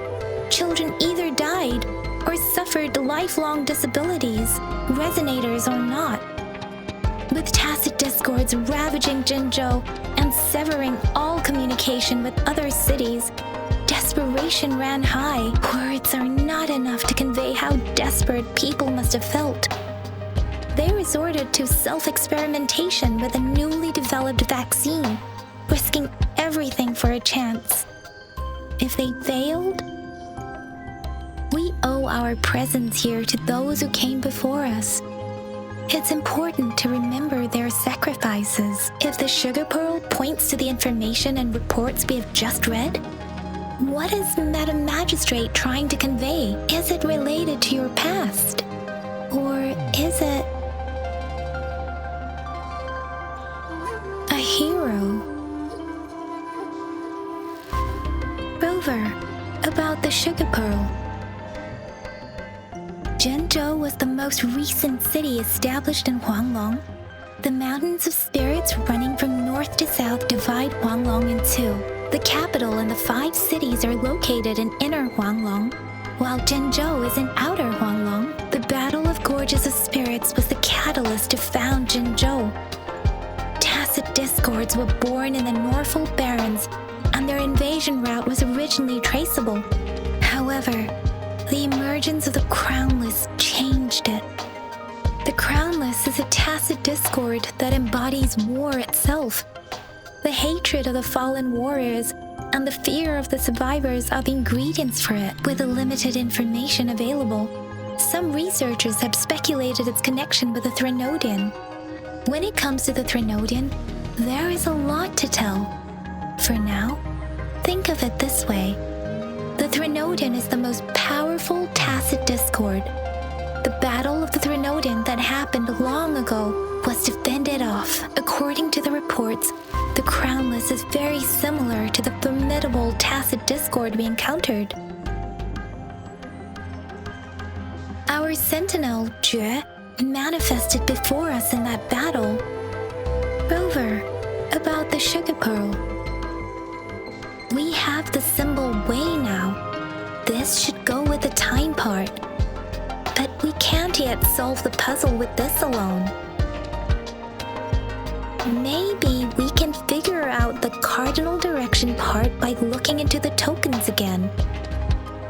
children either died or suffered lifelong disabilities, resonators or not. With tacit discords ravaging Jinzhou and severing all communication with other cities, desperation ran high. Words are not enough to convey how desperate people must have felt. They resorted to self-experimentation with a newly developed vaccine, risking everything for a chance. If they failed, we owe our presence here to those who came before us. It's important to remember their sacrifices. If the sugar pearl points to the information and reports we have just read, what is Madam Magistrate trying to convey? Is it related to your past? Or is it a hero? Rover, about the sugar pearl. Jinzhou was the most recent city established in Huanglong. The mountains of spirits running from north to south divide Huanglong in two. The capital and the 5 cities are located in inner Huanglong, while Jinzhou is in outer Huanglong. The Battle of Gorges of Spirits was the catalyst to found Jinzhou. Tacit discords were born in the Norfolk Barrens, and their invasion route was originally traceable. However, the emergence of the Crownless changed it. The Crownless is a tacit discord that embodies war itself. The hatred of the fallen warriors and the fear of the survivors are the ingredients for it. With the limited information available, some researchers have speculated its connection with the Threnodian. When it comes to the Threnodian, there is a lot to tell. For now, think of it this way. The Threnodian is the most powerful tacit discord. The battle of the Threnodian that happened long ago was to fend it off. According to the reports, the Crownless is very similar to the formidable tacit discord we encountered. Our sentinel, Jue, manifested before us in that battle. Rover, about the sugar pearl. We have the symbol Wei now. This should go with the time part. But we can't yet solve the puzzle with this alone. Maybe we can figure out the cardinal direction part by looking into the tokens again.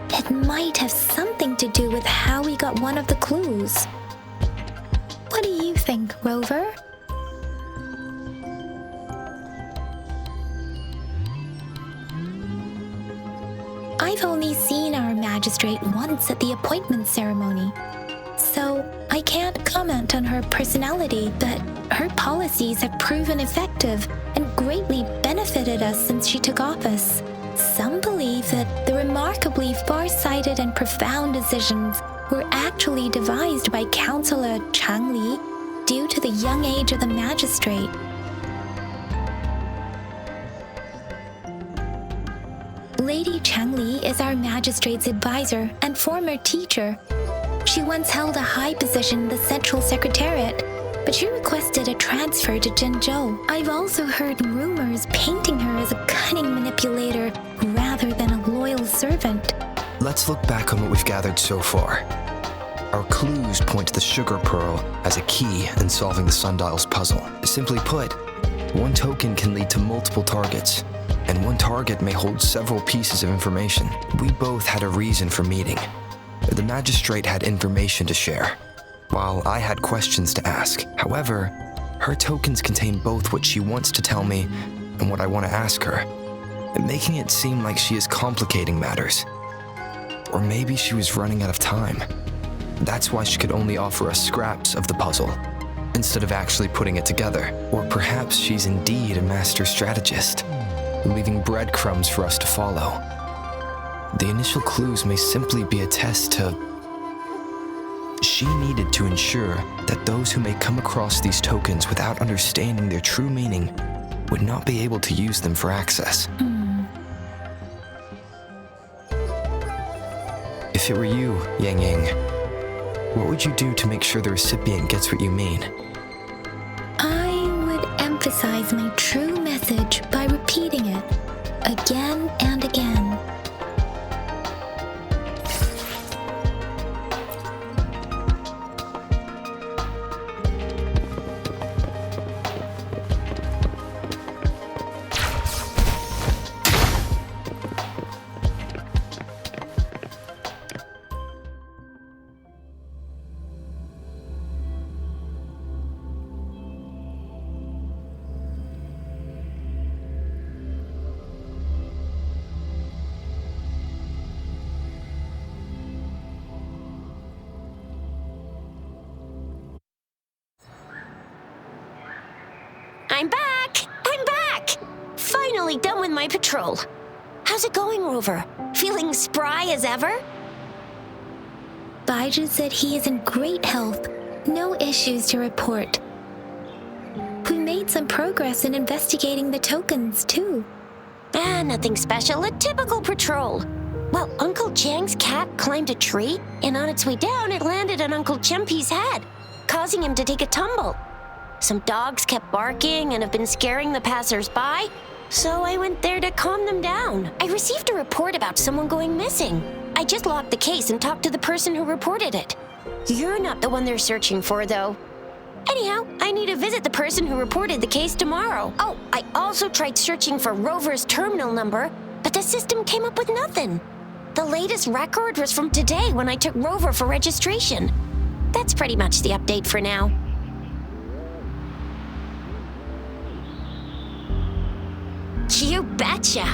It might have something to do with how we got one of the clues. What do you think, Rover? I've only seen our magistrate once at the appointment ceremony, so I can't comment on her personality, but her policies have proven effective and greatly benefited us since she took office. Some believe that the remarkably far-sighted and profound decisions were actually devised by Councillor Chang Li due to the young age of the magistrate. Lady Chang Li is our magistrate's advisor and former teacher. She once held a high position in the Central Secretariat, but she requested a transfer to Jinzhou. I've also heard rumors painting her as a cunning manipulator rather than a loyal servant. Let's look back on what we've gathered so far. Our clues point to the sugar pearl as a key in solving the sundial's puzzle. Simply put, one token can lead to multiple targets, and one target may hold several pieces of information. We both had a reason for meeting. The magistrate had information to share, while I had questions to ask. However, her tokens contain both what she wants to tell me and what I want to ask her, making it seem like she is complicating matters. Or maybe she was running out of time. That's why she could only offer us scraps of the puzzle, instead of actually putting it together. Or perhaps she's indeed a master strategist, leaving breadcrumbs for us to follow. The initial clues may simply be a test to... She needed to ensure that those who may come across these tokens without understanding their true meaning would not be able to use them for access. If it were you, Yang Yang, what would you do to make sure the recipient gets what you mean? I would emphasize my true message by repeating it again and again. I'm back! I'm back! Finally done with my patrol. How's it going, Rover? Feeling spry as ever? Baiju said he is in great health. No issues to report. We made some progress in investigating the tokens, too. Nothing special. A typical patrol. Well, Uncle Chang's cat climbed a tree, and on its way down, it landed on Uncle Chempi's head, causing him to take a tumble. Some dogs kept barking and have been scaring the passers-by, so I went there to calm them down. I received a report about someone going missing. I just locked the case and talked to the person who reported it. You're not the one they're searching for, though. Anyhow, I need to visit the person who reported the case tomorrow. Oh, I also tried searching for Rover's terminal number, but the system came up with nothing. The latest record was from today when I took Rover for registration. That's pretty much the update for now. You betcha!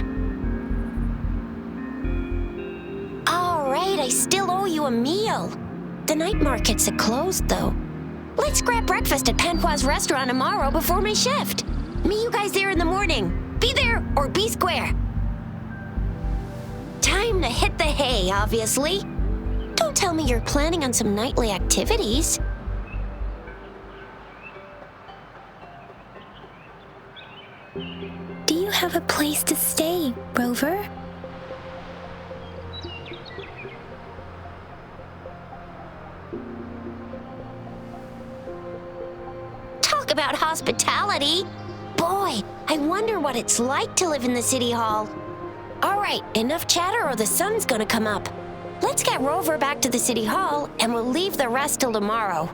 All right, I still owe you a meal. The night markets are closed, though. Let's grab breakfast at Panqua's restaurant tomorrow before my shift. Meet you guys there in the morning. Be there or be square. Time to hit the hay, obviously. Don't tell me you're planning on some nightly activities. Do you have a place to stay, Rover? Talk about hospitality. Boy, I wonder what it's like to live in the city hall. All right, enough chatter or the sun's gonna come up. Let's get Rover back to the city hall and we'll leave the rest till tomorrow.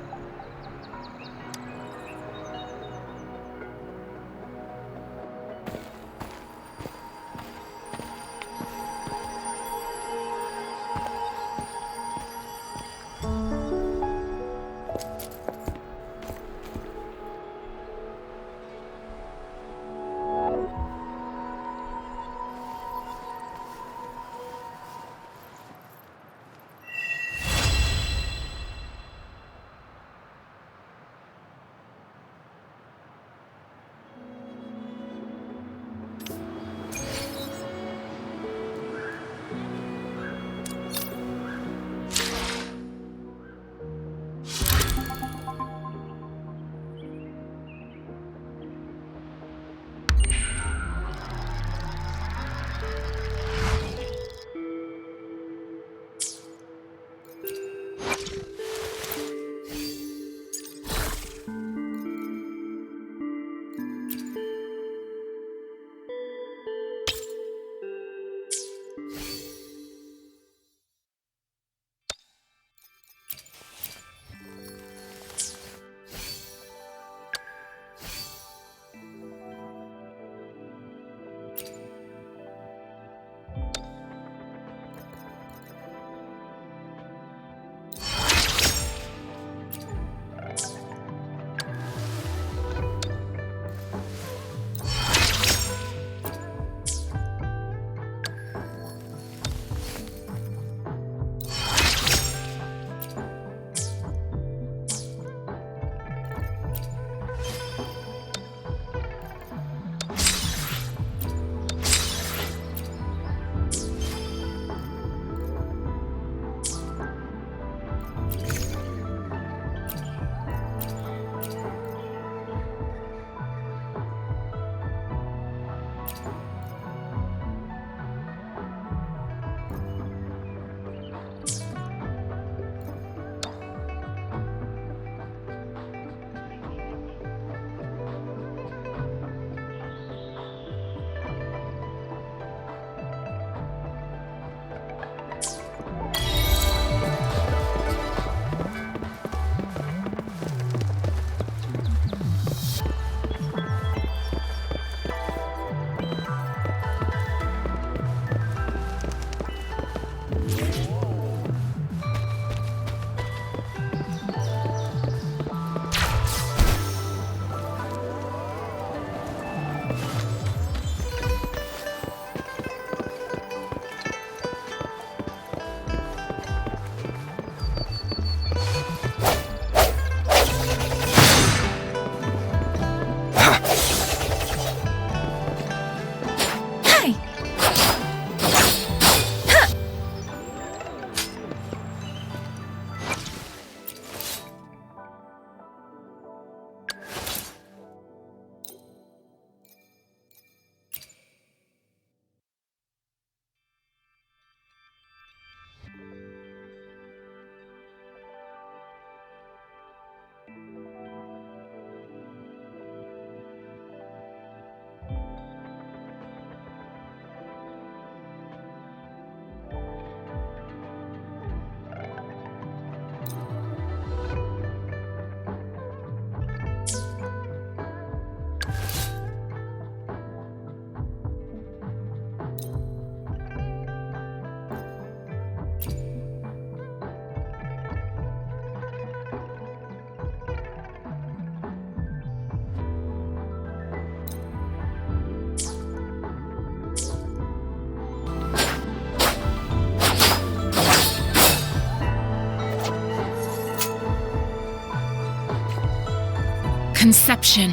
conception.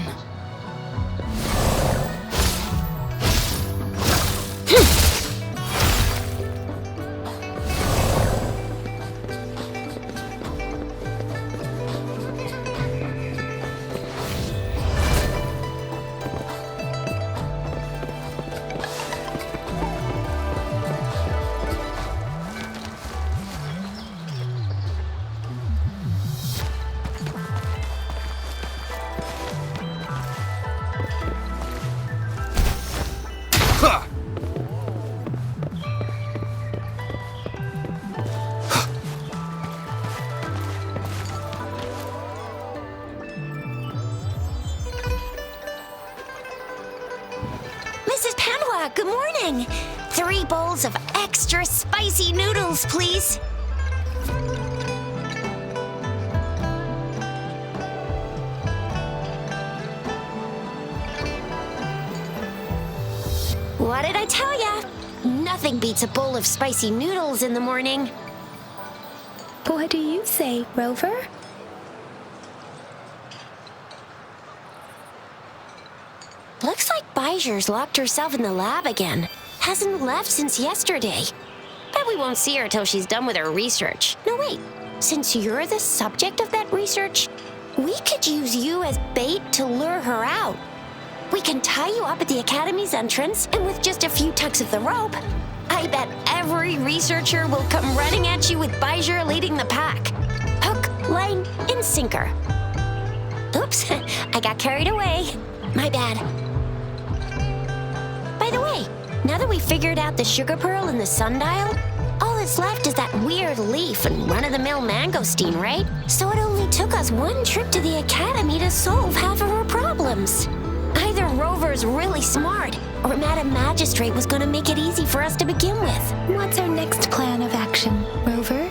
Mrs. Panwa, good morning. 3 bowls of extra spicy noodles, please. What did I tell ya? Nothing beats a bowl of spicy noodles in the morning. What do you say, Rover? Looks like Bijur's locked herself in the lab again. Hasn't left since yesterday. Bet we won't see her till she's done with her research. No, wait. Since you're the subject of that research, we could use you as bait to lure her out. We can tie you up at the Academy's entrance, and with just a few tugs of the rope, I bet every researcher will come running at you with Bijur leading the pack. Hook, line, and sinker. Oops, I got carried away. My bad. By the way, now that we figured out the sugar pearl and the sundial, all that's left is that weird leaf and run-of-the-mill mangosteen, right? So it only took us 1 trip to the Academy to solve half of our problems. Either Rover's really smart, or Madam Magistrate was gonna make it easy for us to begin with. What's our next plan of action, Rover?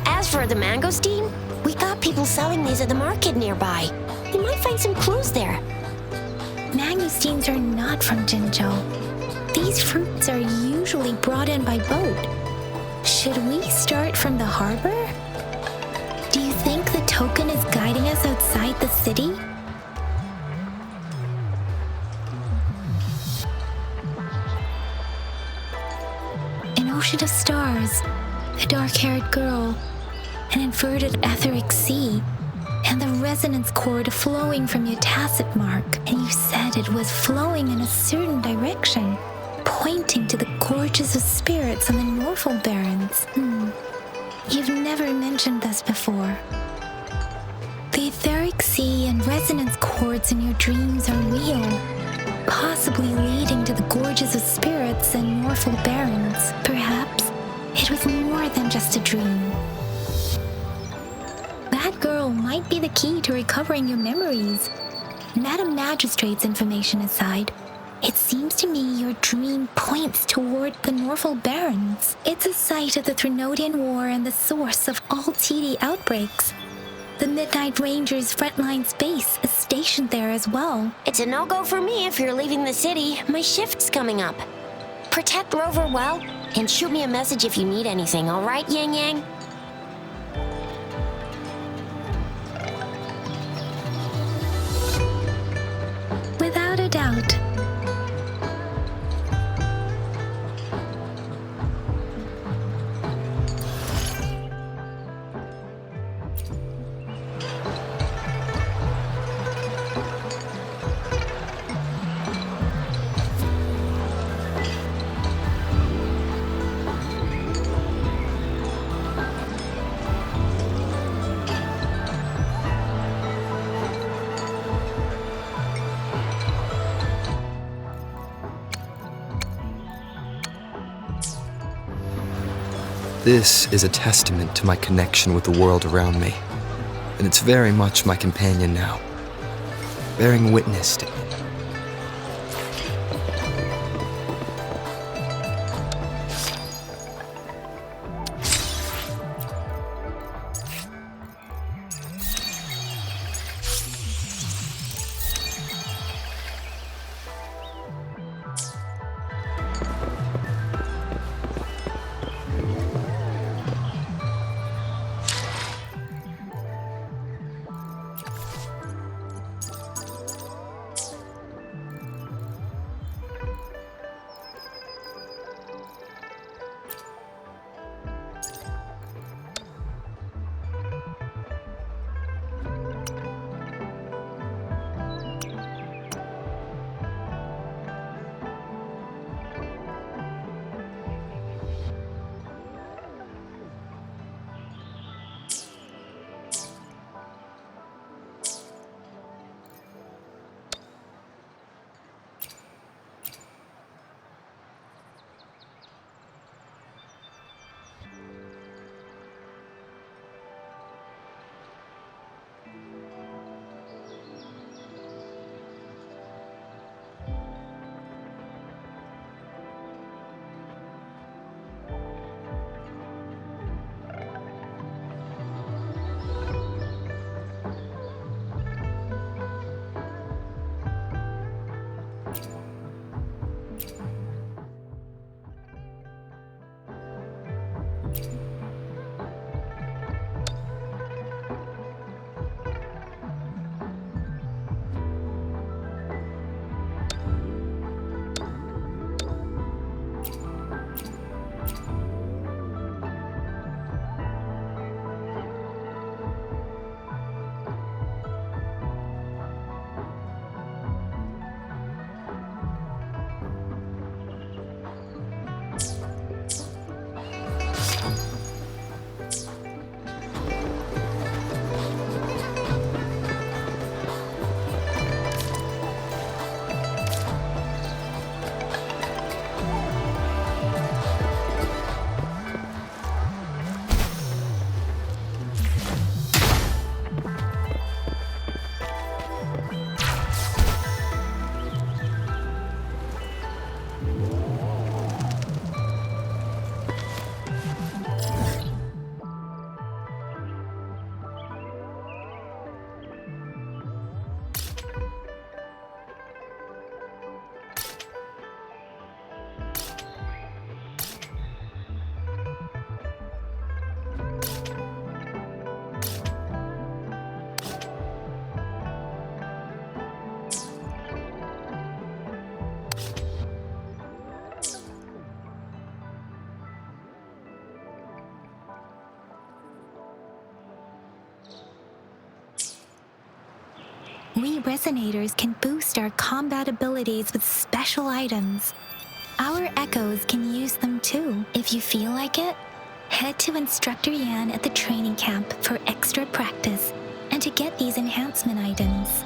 As for the mangosteen, we got people selling these at the market nearby. We might find some clues there. Mangosteens are not from Jinzhou. These fruits are usually brought in by boat. Should we start from the harbor? Do you think the token is guiding us outside the city? An ocean of stars, a dark-haired girl, an inverted etheric sea, and the resonance cord flowing from your tacit mark. And you said it was flowing in a certain direction, pointing to the gorges of spirits on the Norfolk Barrens. You've never mentioned this before. The etheric sea and resonance cords in your dreams are real, possibly leading to the gorges of spirits and Norfolk Barrens. Perhaps it was more than just a dream. That girl might be the key to recovering your memories. Madam Magistrate's information aside, it seems to me your dream points toward the Norfolk Barrens. It's a site of the Trinodian War and the source of all TD outbreaks. The Midnight Rangers' frontline base is stationed there as well. It's a no-go for me if you're leaving the city. My shift's coming up. Protect Rover well, and shoot me a message if you need anything, all right, Yang Yang? Without a doubt. This is a testament to my connection with the world around me, and it's very much my companion now, bearing witness to We resonators can boost our combat abilities with special items. Our echoes can use them too. If you feel like it, head to Instructor Yan at the training camp for extra practice and to get these enhancement items.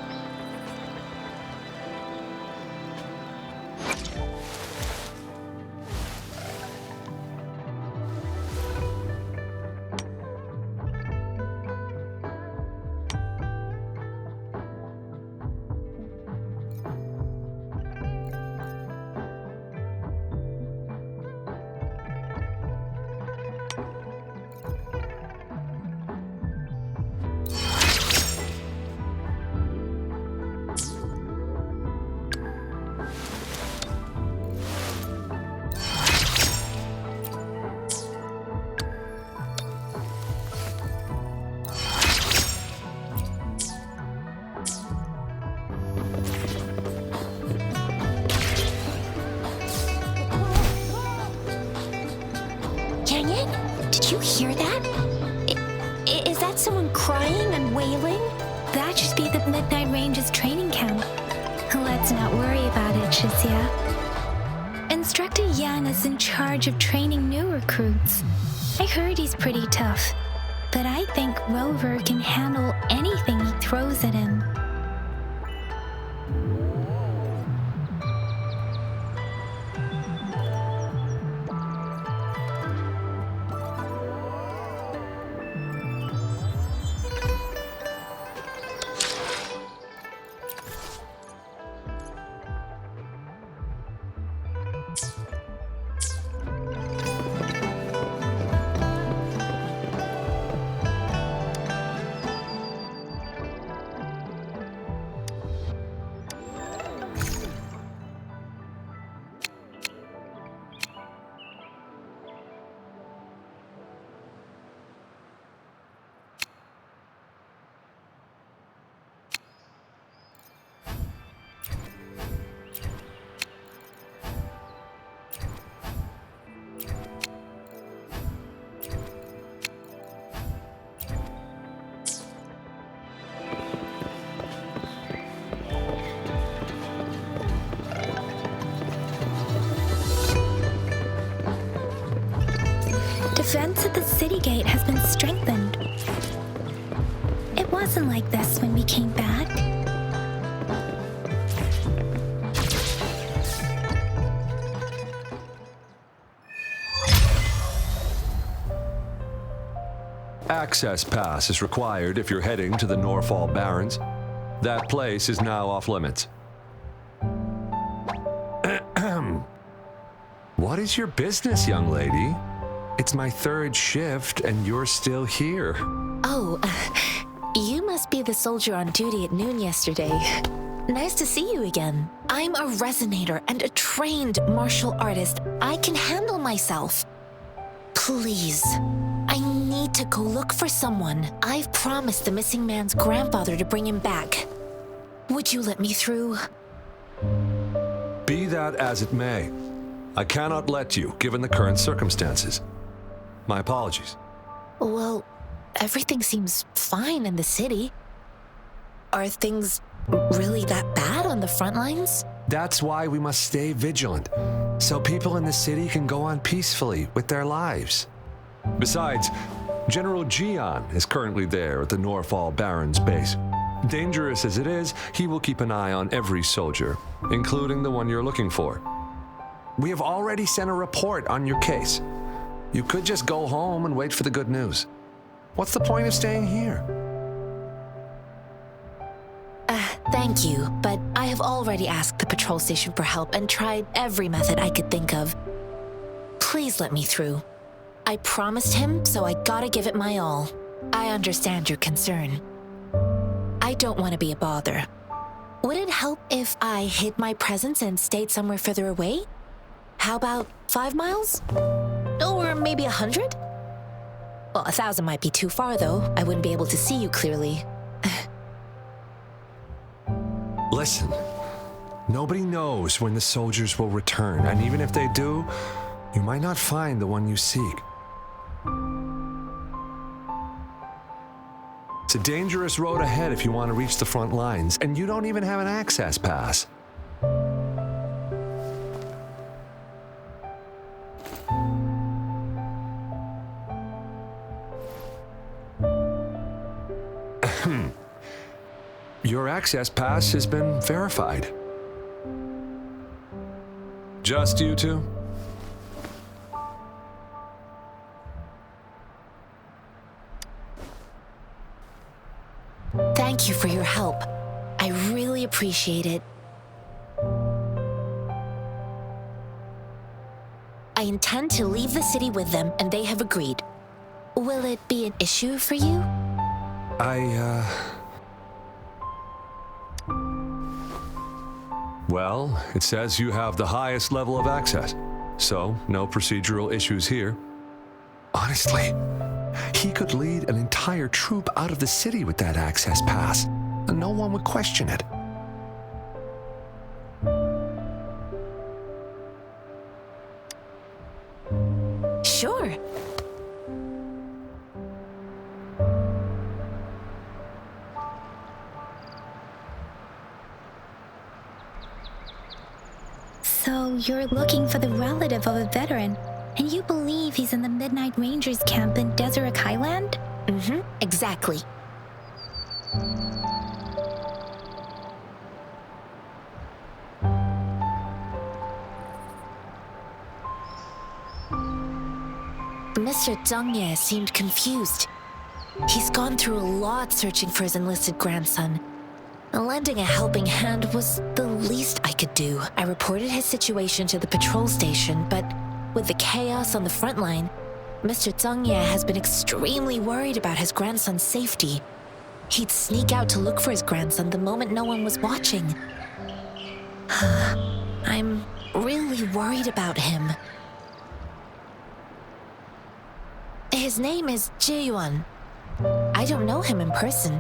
Did you hear that? Is that someone crying and wailing? That should be the Midnight Range's training camp. Let's not worry about it, Shizia. Instructor Yan is in charge of training new recruits. I heard he's pretty tough, but I think Rover can handle anything he throws at him. Defense at the city gate has been strengthened. It wasn't like this when we came back. Access pass is required if you're heading to the Norfall Barrens. That place is now off limits. What is your business, young lady? It's my third shift, and you're still here. Oh, you must be the soldier on duty at noon yesterday. Nice to see you again. I'm a resonator and a trained martial artist. I can handle myself. Please, I need to go look for someone. I've promised the missing man's grandfather to bring him back. Would you let me through? Be that as it may, I cannot let you, given the current circumstances. My apologies. Well, everything seems fine in the city. Are things really that bad on the front lines? That's why we must stay vigilant, so people in the city can go on peacefully with their lives. Besides, General Jian is currently there at the Norfall Barrens base. Dangerous as it is, he will keep an eye on every soldier, including the one you're looking for. We have already sent a report on your case. You could just go home and wait for the good news. What's the point of staying here? Thank you, but I have already asked the patrol station for help and tried every method I could think of. Please let me through. I promised him, so I gotta give it my all. I understand your concern. I don't want to be a bother. Would it help if I hid my presence and stayed somewhere further away? How about 5 miles? Or maybe 100? Well, 1,000 might be too far, though. I wouldn't be able to see you clearly. Listen, nobody knows when the soldiers will return, and even if they do, you might not find the one you seek. It's a dangerous road ahead if you want to reach the front lines, and you don't even have an access pass. Your access pass has been verified. Just you two? Thank you for your help. I really appreciate it. I intend to leave the city with them, and they have agreed. Will it be an issue for you? Well, it says you have the highest level of access, so no procedural issues here. Honestly, he could lead an entire troop out of the city with that access pass, and no one would question it. Sure. So you're looking for the relative of a veteran, and you believe he's in the Midnight Rangers camp in Deseret Highland? Mm-hmm, exactly. Mr. Zhongye seemed confused. He's gone through a lot searching for his enlisted grandson. Lending a helping hand was the least I could do. I reported his situation to the patrol station, but with the chaos on the front line, Mr. Zhongye has been extremely worried about his grandson's safety. He'd sneak out to look for his grandson the moment no one was watching. I'm really worried about him. His name is Jiyuan. I don't know him in person.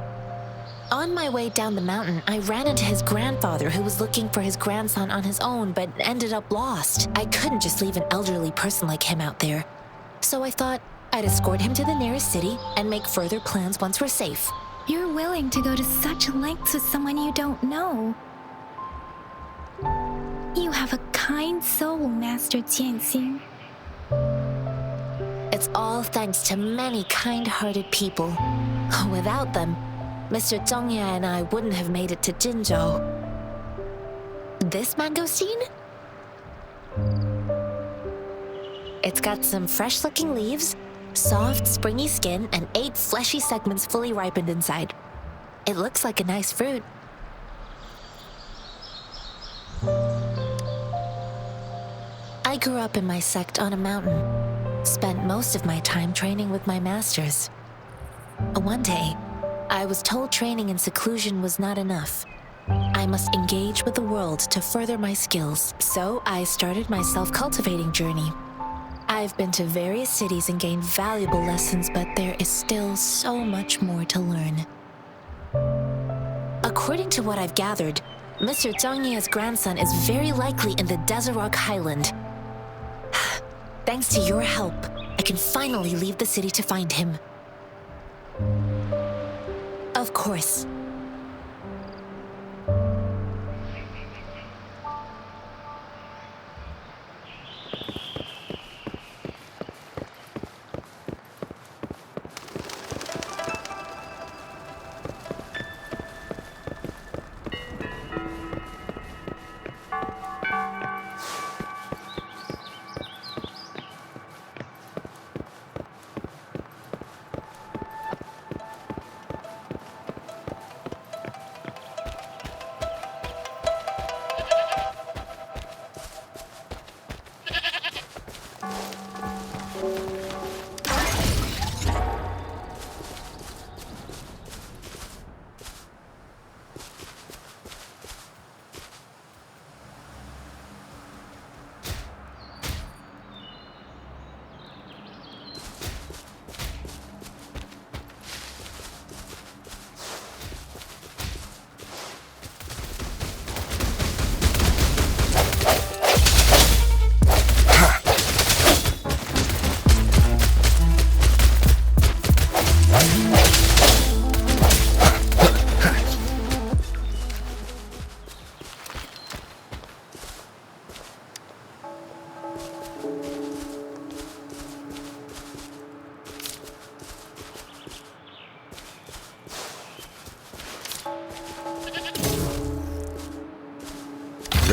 On my way down the mountain, I ran into his grandfather who was looking for his grandson on his own but ended up lost. I couldn't just leave an elderly person like him out there. So I thought I'd escort him to the nearest city and make further plans once we're safe. You're willing to go to such lengths with someone you don't know. You have a kind soul, Master Jianxing. It's all thanks to many kind-hearted people. Without them, Mr. Zhongye and I wouldn't have made it to Jinzhou. This mangosteen? It's got some fresh-looking leaves, soft, springy skin, and 8 fleshy segments fully ripened inside. It looks like a nice fruit. I grew up in my sect on a mountain. Spent most of my time training with my masters. One day, I was told training in seclusion was not enough. I must engage with the world to further my skills, so I started my self-cultivating journey. I've been to various cities and gained valuable lessons, but there is still so much more to learn. According to what I've gathered, Mr. Zhongye's grandson is very likely in the Deseret Highland. Thanks to your help, I can finally leave the city to find him. Of course.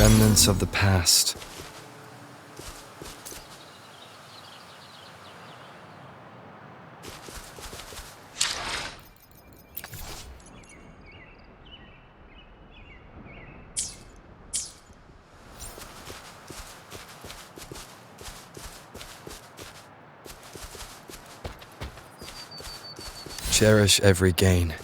Remnants of the past. Cherish every gain.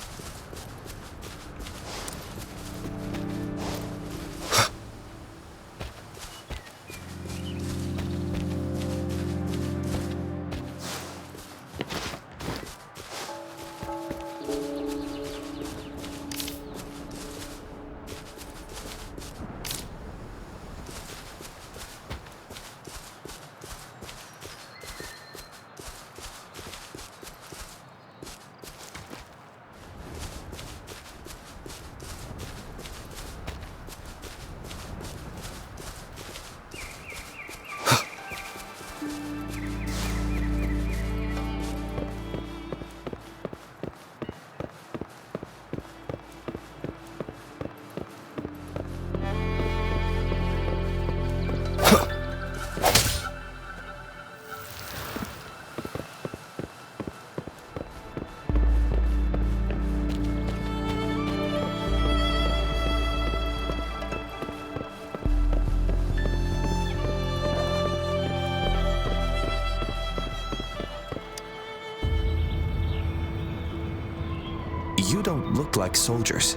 You don't look like soldiers.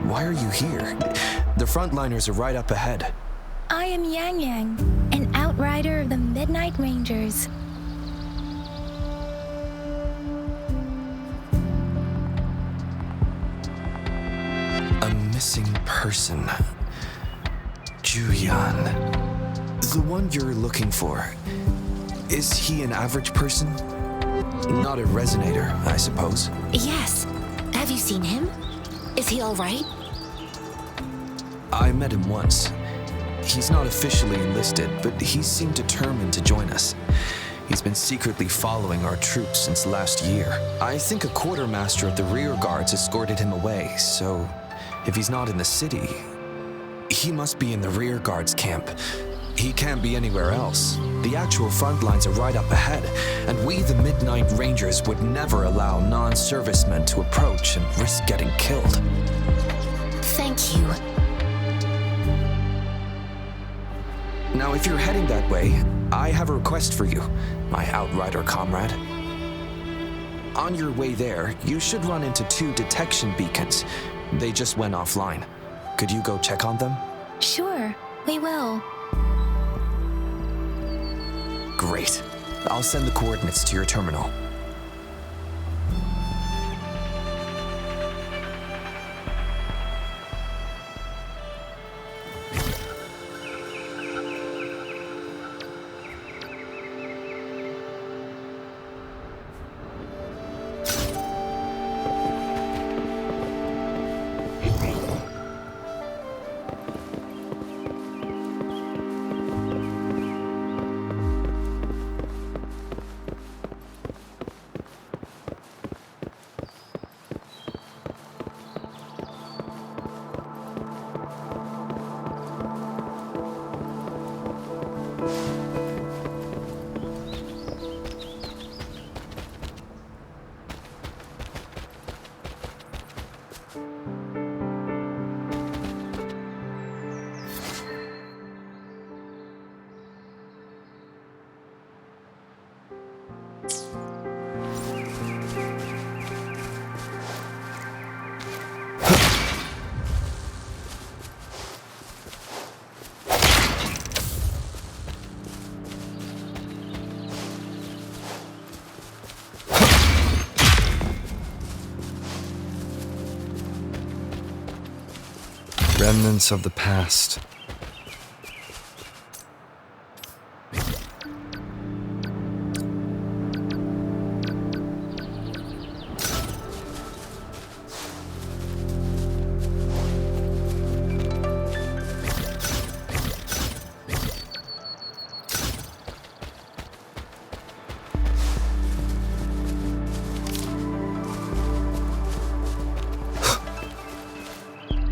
Why are you here? The frontliners are right up ahead. I am Yang Yang, an outrider of the Midnight Rangers. A missing person. Julian. The one you're looking for. Is he an average person? Not a resonator, I suppose. Yes. Have you seen him? Is he all right? I met him once. He's not officially enlisted, but he seemed determined to join us. He's been secretly following our troops since last year. I think a quartermaster of the rear guards escorted him away, so if he's not in the city, he must be in the rear guards camp. He can't be anywhere else. The actual front lines are right up ahead, and we, the Midnight Rangers, would never allow non-servicemen to approach and risk getting killed. Thank you. Now, if you're heading that way, I have a request for you, my outrider comrade. On your way there, you should run into 2 detection beacons. They just went offline. Could you go check on them? Sure, we will. Great. I'll send the coordinates to your terminal. Remnants of the past.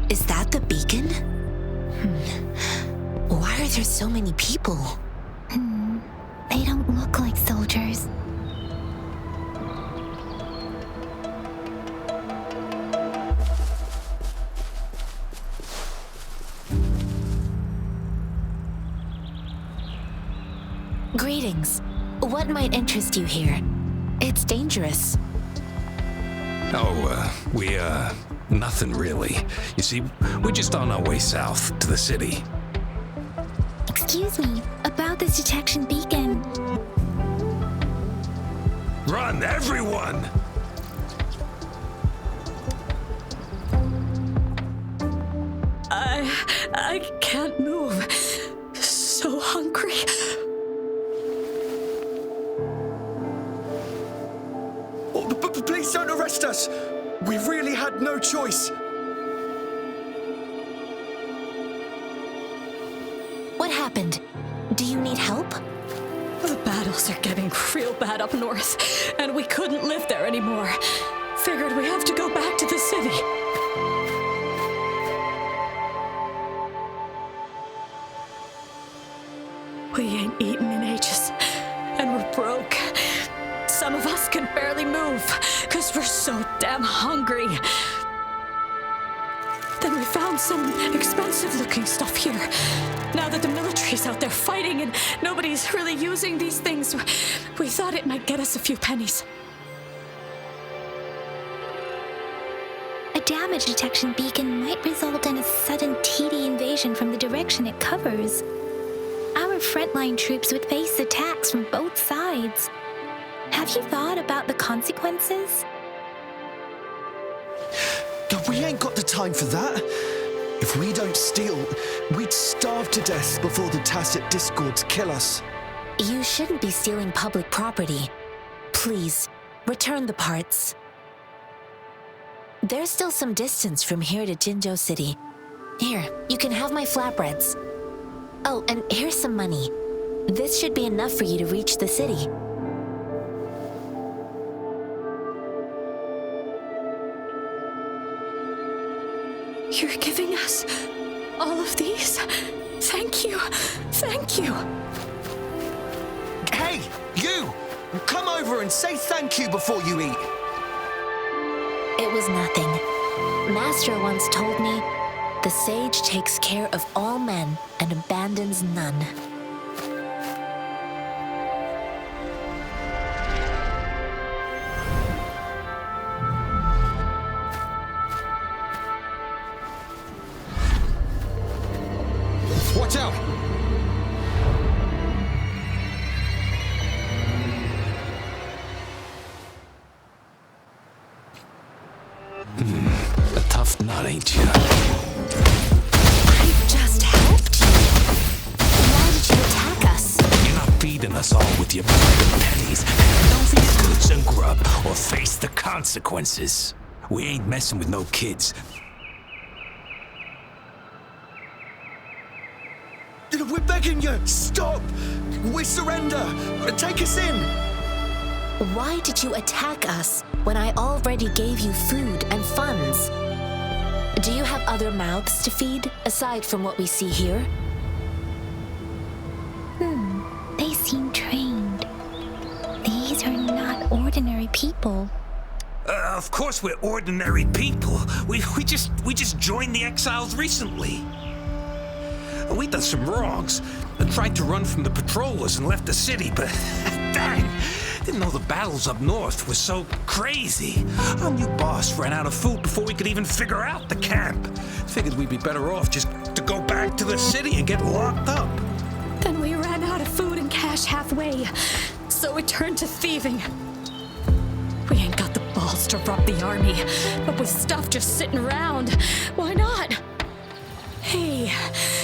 Is that the beacon? Why are there so many people? They don't look like soldiers. Greetings. What might interest you here? It's dangerous. Nothing really. You see, we're just on our way south to the city. Excuse me, about this detection beacon. Run, everyone! I can't move. So hungry. Please don't arrest us! We've really had no choice. What happened? Do you need help? The battles are getting real bad up north, and we couldn't live there anymore. Figured we have to go back to the city. We ain't eaten in ages, and we're broke. Some of us can barely move, because we're so damn hungry. Then we found some expensive-looking stuff here. Now that the military's out there fighting and nobody's really using these things, we thought it might get us a few pennies. A damage detection beacon might result in a sudden TD invasion from the direction it covers. Our frontline troops would face attacks from both sides. Have you thought about the consequences? We ain't got the time for that. If we don't steal, we'd starve to death before the tacit discords kill us. You shouldn't be stealing public property. Please, return the parts. There's still some distance from here to Jinzhou City. Here, you can have my flatbreads. Oh, and here's some money. This should be enough for you to reach the city. You're giving us all of these? Thank you. Thank you. Hey, you! Come over and say thank you before you eat. It was nothing. Master once told me, the sage takes care of all men and abandons none. Watch out! A tough nut, ain't you? I just helped you. Why did you attack us? You're not feeding us all with your blood and pennies. Hand over your goods and grub, or face the consequences. We ain't messing with no kids. We're begging you! Stop! We surrender! Take us in! Why did you attack us when I already gave you food and funds? Do you have other mouths to feed, aside from what we see here? They seem trained. These are not ordinary people. Of course we're ordinary people. We just joined the exiles recently. We done some wrongs. I tried to run from the patrollers and left the city, but dang, didn't know the battles up north were so crazy. Our new boss ran out of food before we could even figure out the camp. Figured we'd be better off just to go back to the city and get locked up. Then we ran out of food and cash halfway, so we turned to thieving. We ain't got the balls to rob the army, but with stuff just sitting around, why not? Hey,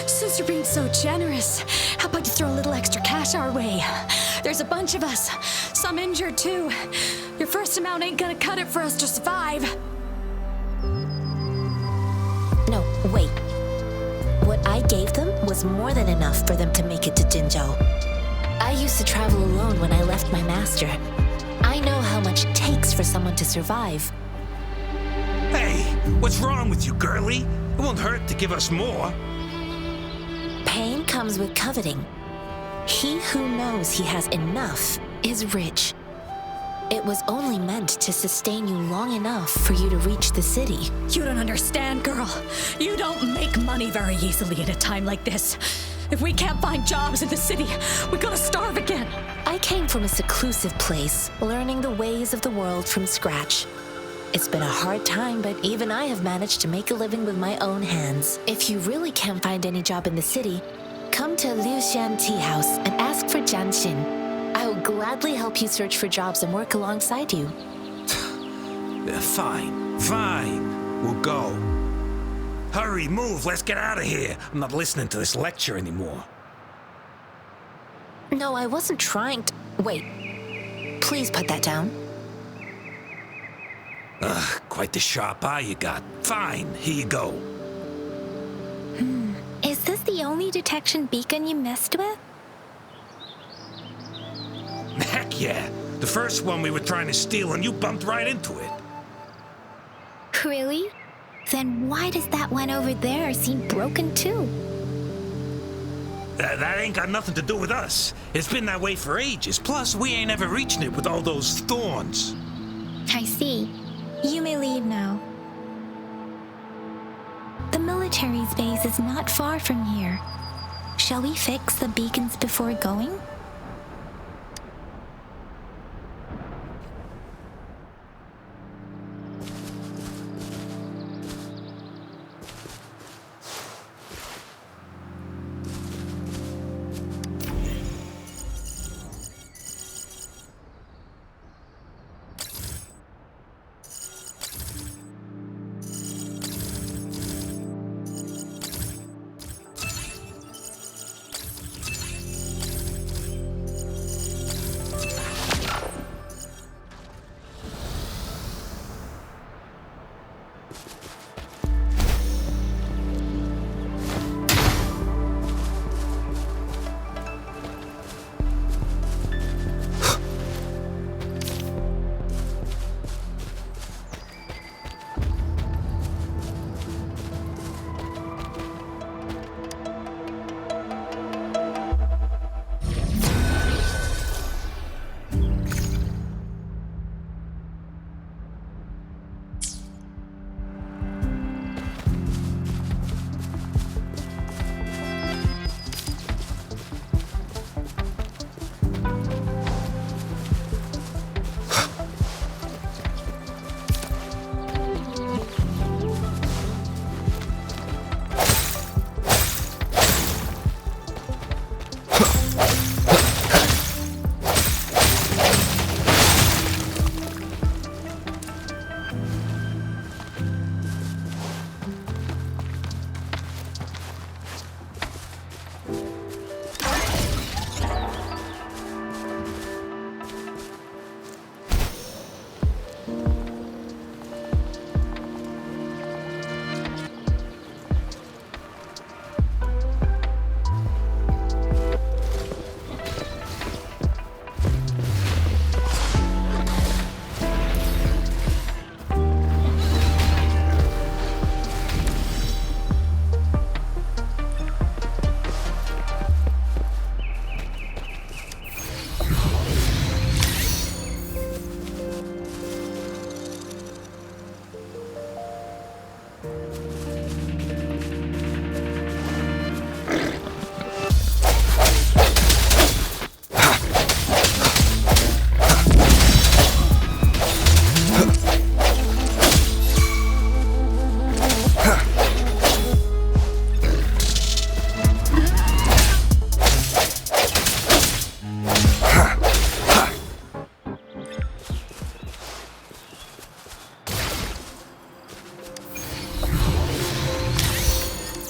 since you're being so generous, how about you throw a little extra cash our way? There's a bunch of us, some injured too. Your first amount ain't gonna cut it for us to survive. No, wait. What I gave them was more than enough for them to make it to Jinzhou. I used to travel alone when I left my master. I know how much it takes for someone to survive. Hey, what's wrong with you, girlie? It won't hurt to give us more. Pain comes with coveting. He who knows he has enough is rich. It was only meant to sustain you long enough for you to reach the city. You don't understand, girl. You don't make money very easily at a time like this. If we can't find jobs in the city, we're gonna starve again. I came from a seclusive place, learning the ways of the world from scratch. It's been a hard time, but even I have managed to make a living with my own hands. If you really can't find any job in the city, come to Liuxian Tea House and ask for Jianxin. I will gladly help you search for jobs and work alongside you. Fine. We'll go. Hurry, move, let's get out of here. I'm not listening to this lecture anymore. No, I wasn't trying to... Wait. Please put that down. Quite the sharp eye you got. Fine, here you go. Is this the only detection beacon you messed with? Heck yeah. The first one we were trying to steal and you bumped right into it. Really? Then why does that one over there seem broken too? That ain't got nothing to do with us. It's been that way for ages. Plus, we ain't ever reaching it with all those thorns. I see. You may leave now. The military's base is not far from here. Shall we fix the beacons before going?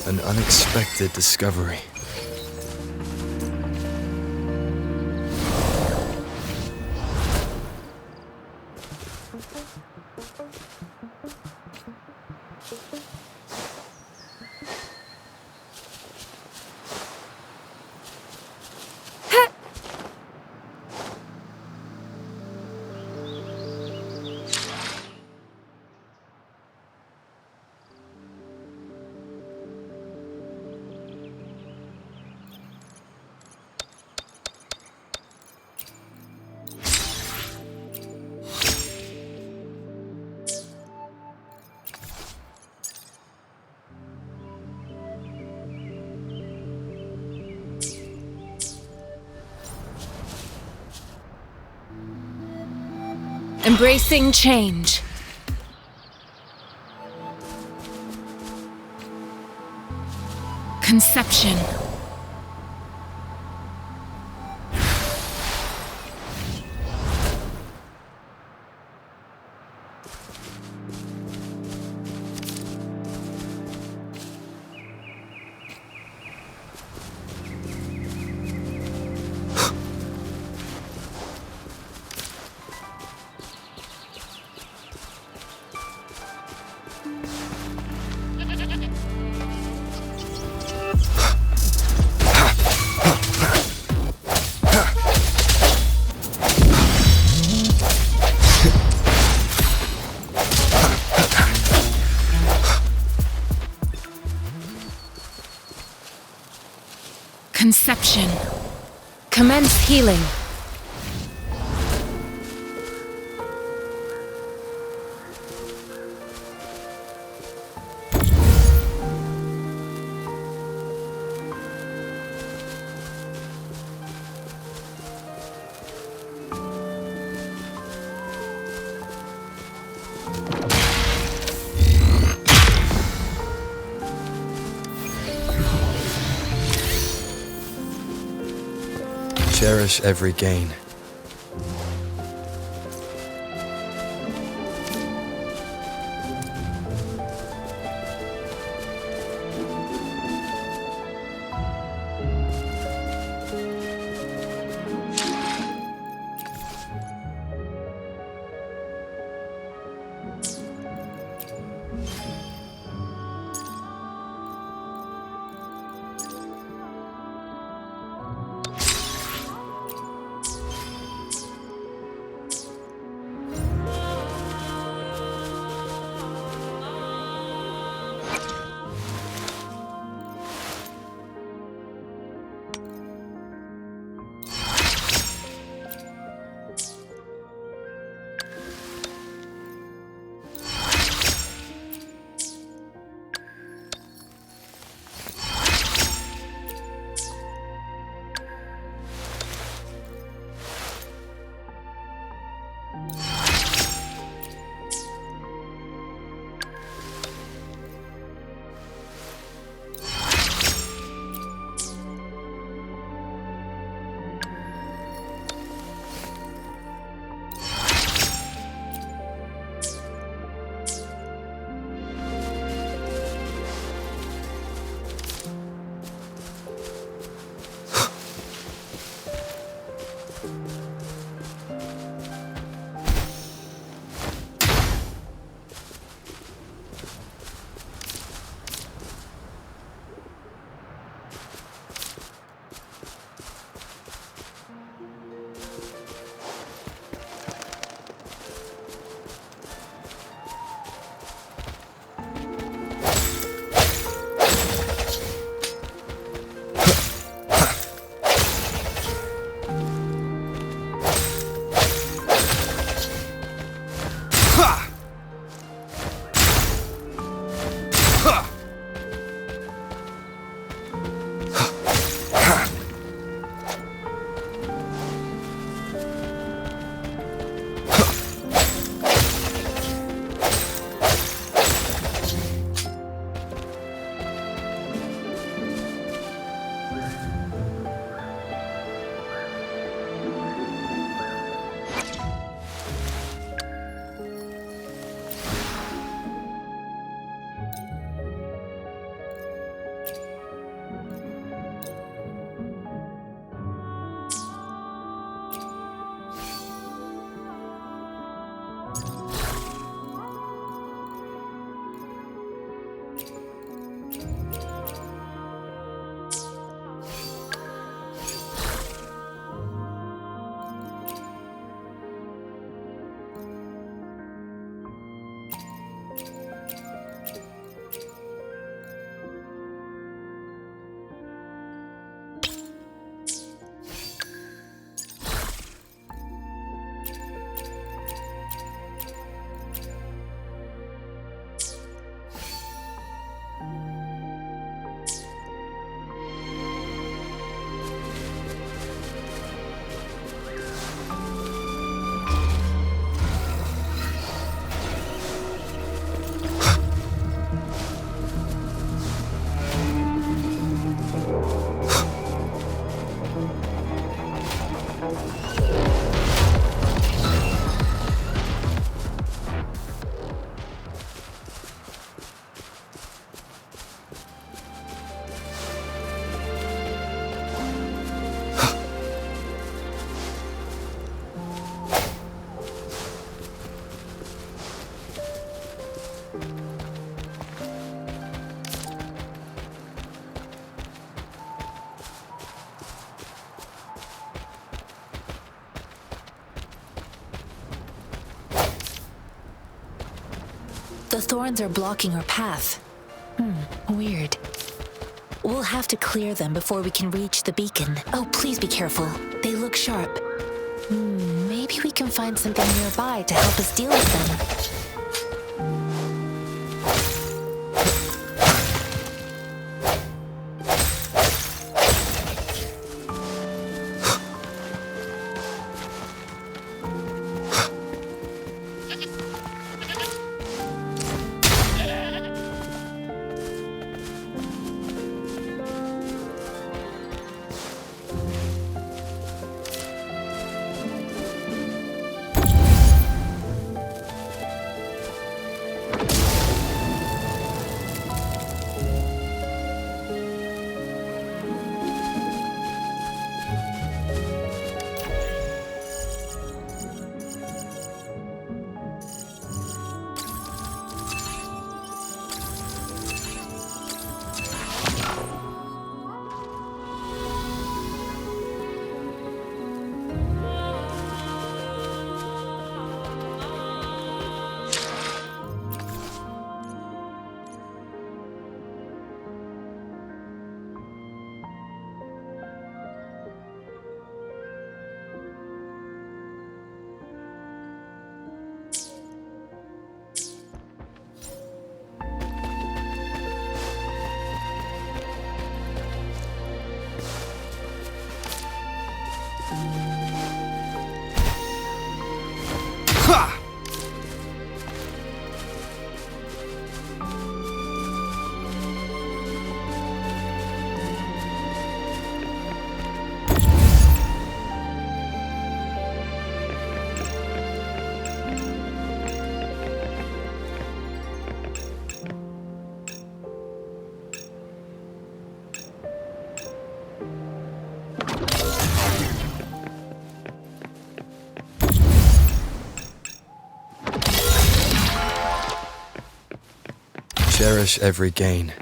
An unexpected discovery. Embracing change. Conception. Conception. Commence healing. Cherish every gain. The thorns are blocking our path. Weird. We'll have to clear them before we can reach the beacon. Oh, please be careful. They look sharp. Maybe we can find something nearby to help us deal with them. Cherish every gain.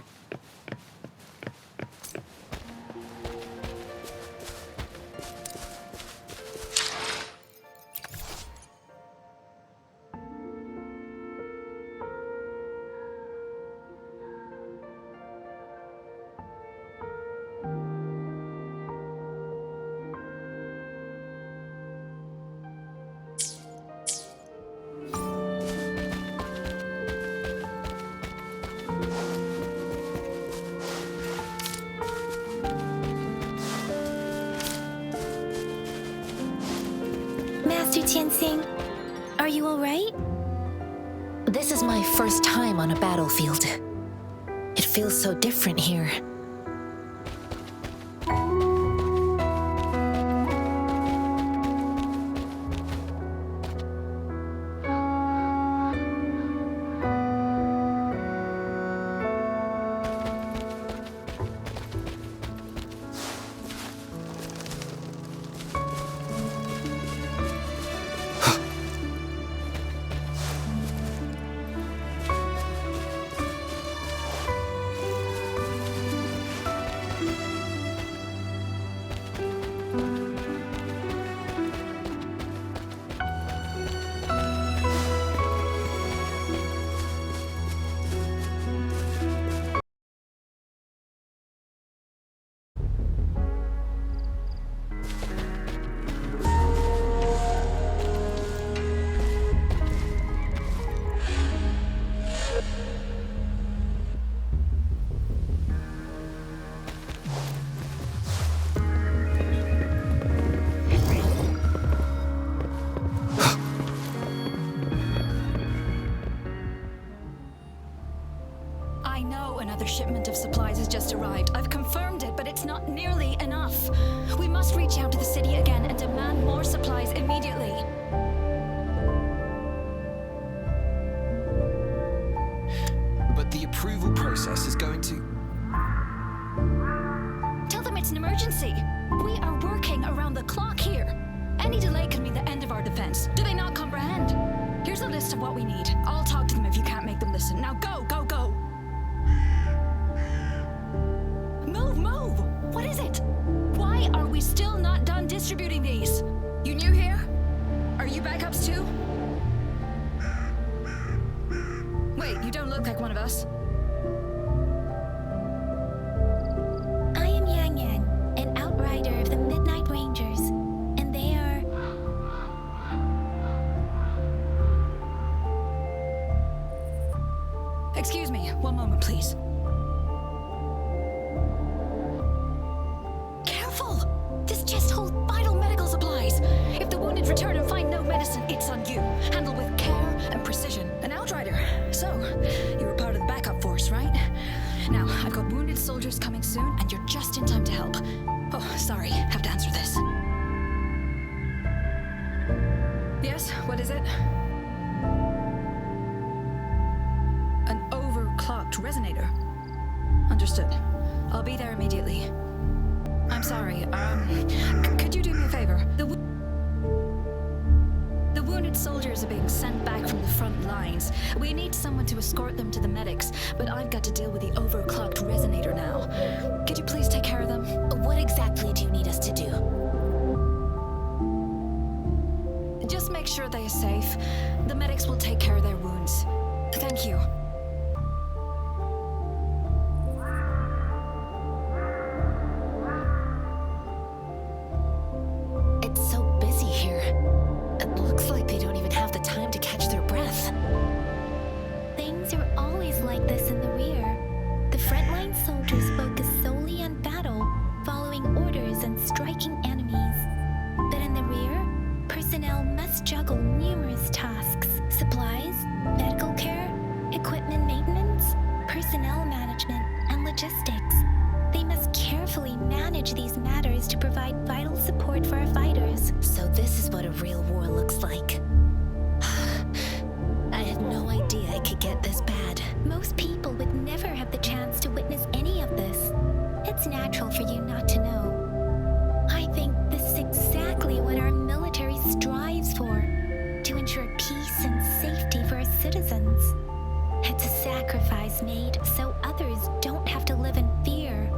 Master Tianxing, are you alright? This is my first time on a battlefield. It feels so different here. Another shipment of supplies has just arrived. I've confirmed it, but it's not nearly enough. We must reach out to the city again and demand more supplies immediately. But the approval process is going to... Tell them it's an emergency. We are working around the clock here. Any delay can mean the end of our defense. Do they not comprehend? Here's a list of what we need. I'll talk to them if you can't make them listen. Now go, go, go! Move, move! What is it? Why are we still not done distributing these? You new here? Are you backups too? Wait, you us? I am Yang Yang, an outrider of the Midnight Rangers, and they are... Excuse me, one moment, please. Careful! This chest holds vital medical supplies. If the wounded return and find no medicine, it's on you. Handle with care and precision. An outrider. So, you were part of the backup force, right? Now, I've got wounded soldiers coming soon, and you're just in time to help. Oh, sorry, have to answer this. Yes, what is it? An overclocked resonator. Understood. I'll be there immediately. I'm sorry, could you do me a favor? The wounded soldiers are being sent back from the front lines. We need someone to escort them to the medics, but I've got to deal with the overclocked resonator now. Could you please take care of them? What exactly do you need us to do? Just make sure they are safe. The medics will take care of their wounds. Thank you. It's so busy here. It looks like they don't even have the time to catch their breath. Things are always like this in the rear. The frontline soldiers focus solely on battle, following orders and striking enemies. But in the rear, personnel must juggle numerous tasks: supplies, medical care, equipment maintenance, personnel management, and logistics. They must carefully manage these matters to provide vital support for our fighters. So this is what a real war looks like. I had no idea it could get this bad. Most people would never have the chance to witness any of this. It's natural for you not to know. I think this is exactly what our military strives for, to ensure peace and safety for our citizens. It's a sacrifice made so others don't have to live in fear.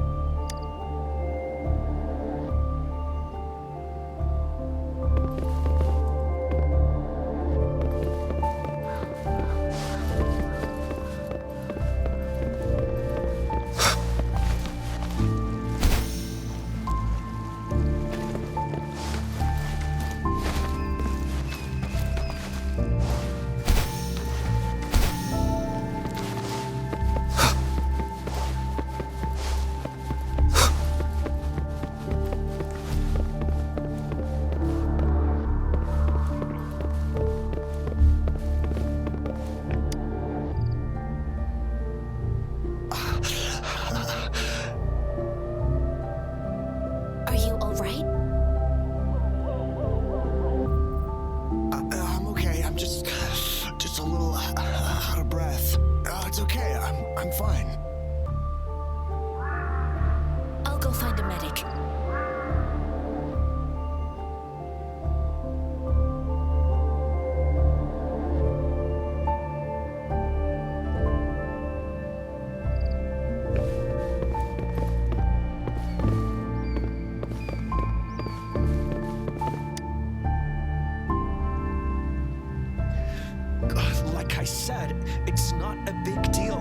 Like I said, it's not a big deal.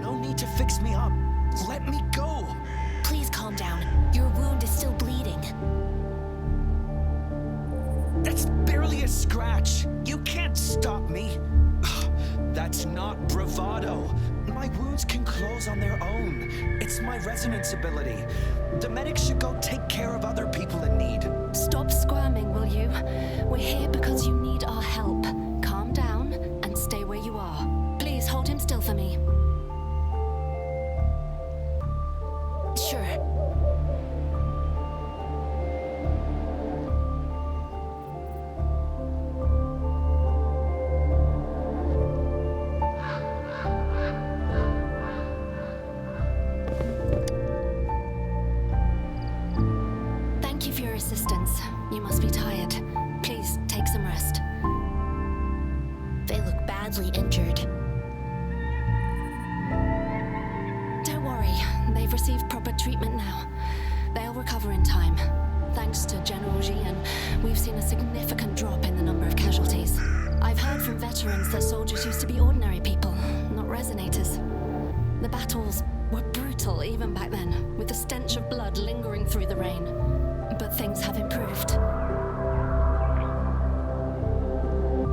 No need to fix me up. Let me go. Please calm down. Your wound is still bleeding. That's barely a scratch. You can't stop me. That's not bravado. My wounds can close on their own. It's my resonance ability. The medics should go take care of other people in need. Stop squirming, will you? We're here because you need our help. Calm down and stay where you are. Please hold him still for me. Sure. Thank you for your assistance. You must be tired. Please take some rest. They look badly injured. Don't worry, they've received proper treatment now. They'll recover in time. Thanks to General Jian, we've seen a significant drop in the number of casualties. I've heard from veterans that soldiers used to be ordinary people, not resonators. The battles were brutal even back then, with the stench of blood lingering through the rain. But things have improved.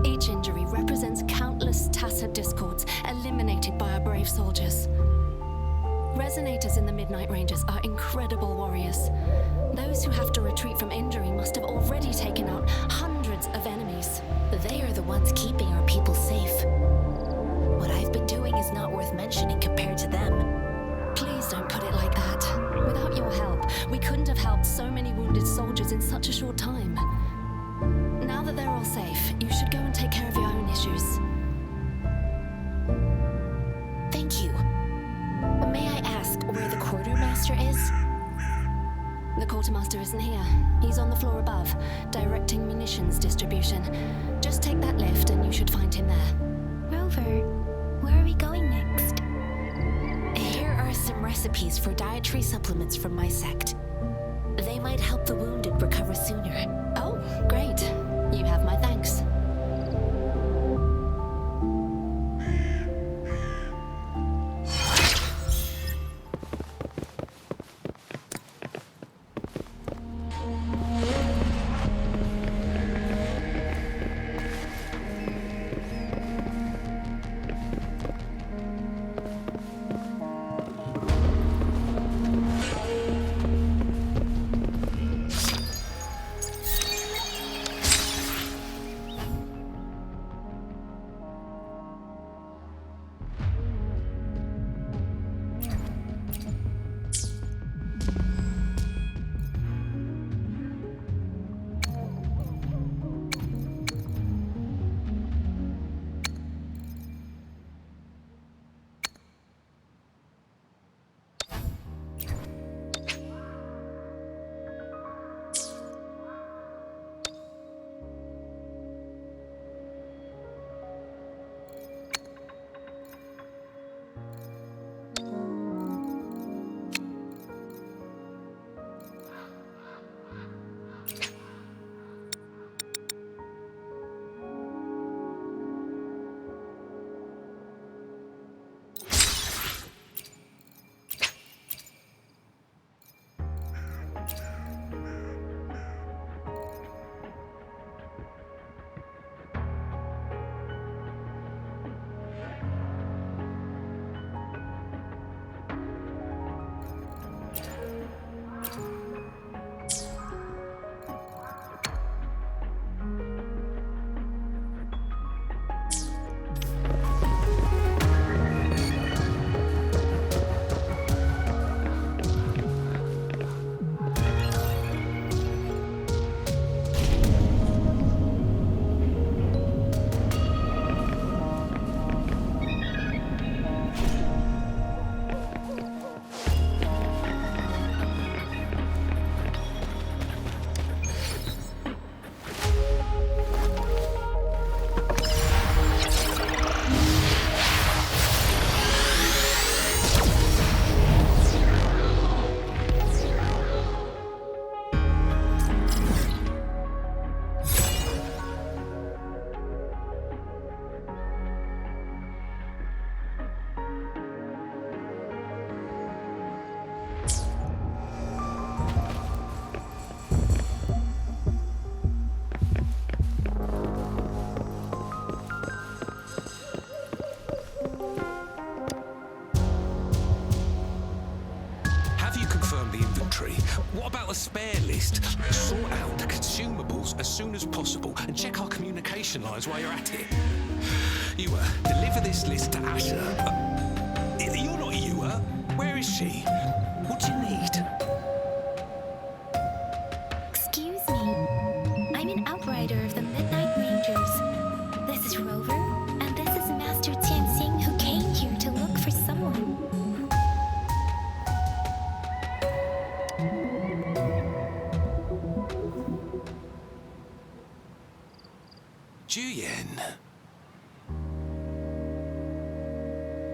Each injury represents countless tacit discords eliminated by our brave soldiers. Resonators in the Midnight Rangers are incredible warriors. Those who have to retreat from injury must have already taken out hundreds of enemies. They are the ones keeping our people safe. What I've been doing is not worth mentioning compared to them. Please don't put it like that. Without your help, we couldn't have helped so many wounded soldiers in such a short time. Now that they're all safe, you should go and take care of your own issues. Thank you. May I ask where the quartermaster is? The quartermaster isn't here. He's on the floor above, directing munitions distribution. Just take that lift and you should find him there. Rover, where are we going next? Here are some recipes for dietary supplements from my sect. They might help the wounded recover sooner. Oh, great. You have my thanks. What about a spare list? Sort out the consumables as soon as possible and check our communication lines while you're at it. You deliver this list to Asher. You're not you, Where is she? What do you need? Excuse me. I'm an outrider of the Midnight Rangers. This is Rover, and this is Master Tianxing, who came here to look for someone. Juyen.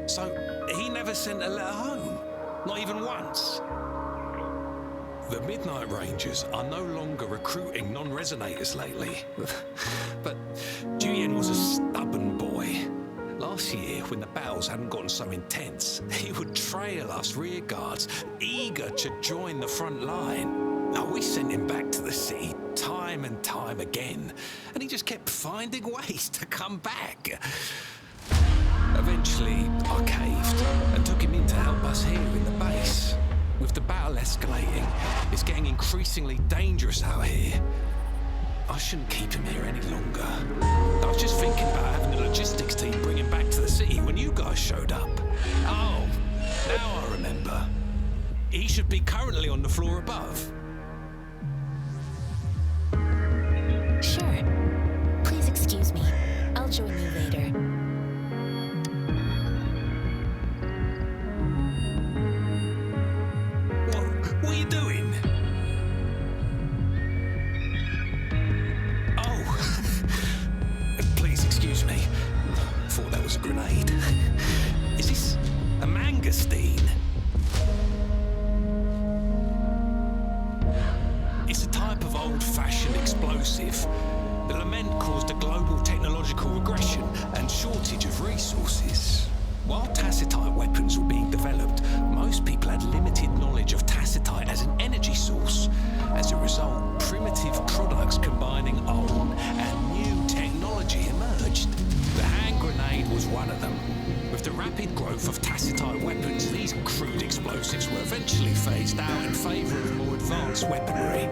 So, he never sent a letter home? Not even once? The Midnight Rangers are no longer recruiting non-resonators lately. But Juyen was a stubborn boy. Last year, when the battles hadn't gotten so intense, he would trail us rearguards, eager to join the front line. Now, we sent him back to the city time and time again, and he just kept finding ways to come back. Eventually, I caved and took him in to help us here in the base. With the battle escalating, it's getting increasingly dangerous out here. I shouldn't keep him here any longer. I was just thinking about having the logistics team bring him back to the city when you guys showed up. Oh, now I remember. He should be currently on the floor above. Sure. Please excuse me. I'll join you later. What are you doing? Please excuse me. Thought that was a grenade. Is this a mangosteen? It's a type of old-fashioned explosive. The lament caused a global technological regression and shortage of resources. While tacitite weapons were being developed, most people had limited knowledge of tacitite as an energy source. As a result, primitive products combining old and new technology emerged. The hand grenade was one of them. With the rapid growth of tacitite weapons, these crude explosives were eventually phased out in favor of more advanced weaponry.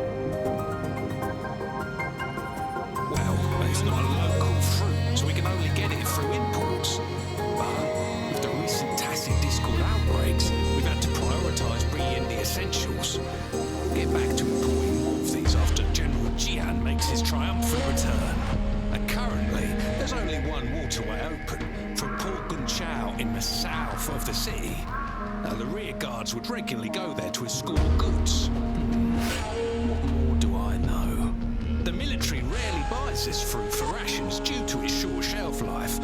Well, it's not a local fruit, so we can only get it through imports. But with the recent tacit discord outbreaks, we've had to prioritize bringing in the essentials. We'll get back to importing more of these after General Jian makes his triumphant return. And currently, there's only one waterway open, from Port Gunchao in the south of the city. Now, the rear guards would regularly go there to escort goods. What more do I know? The military rarely buys this fruit for rations due to its short shelf life.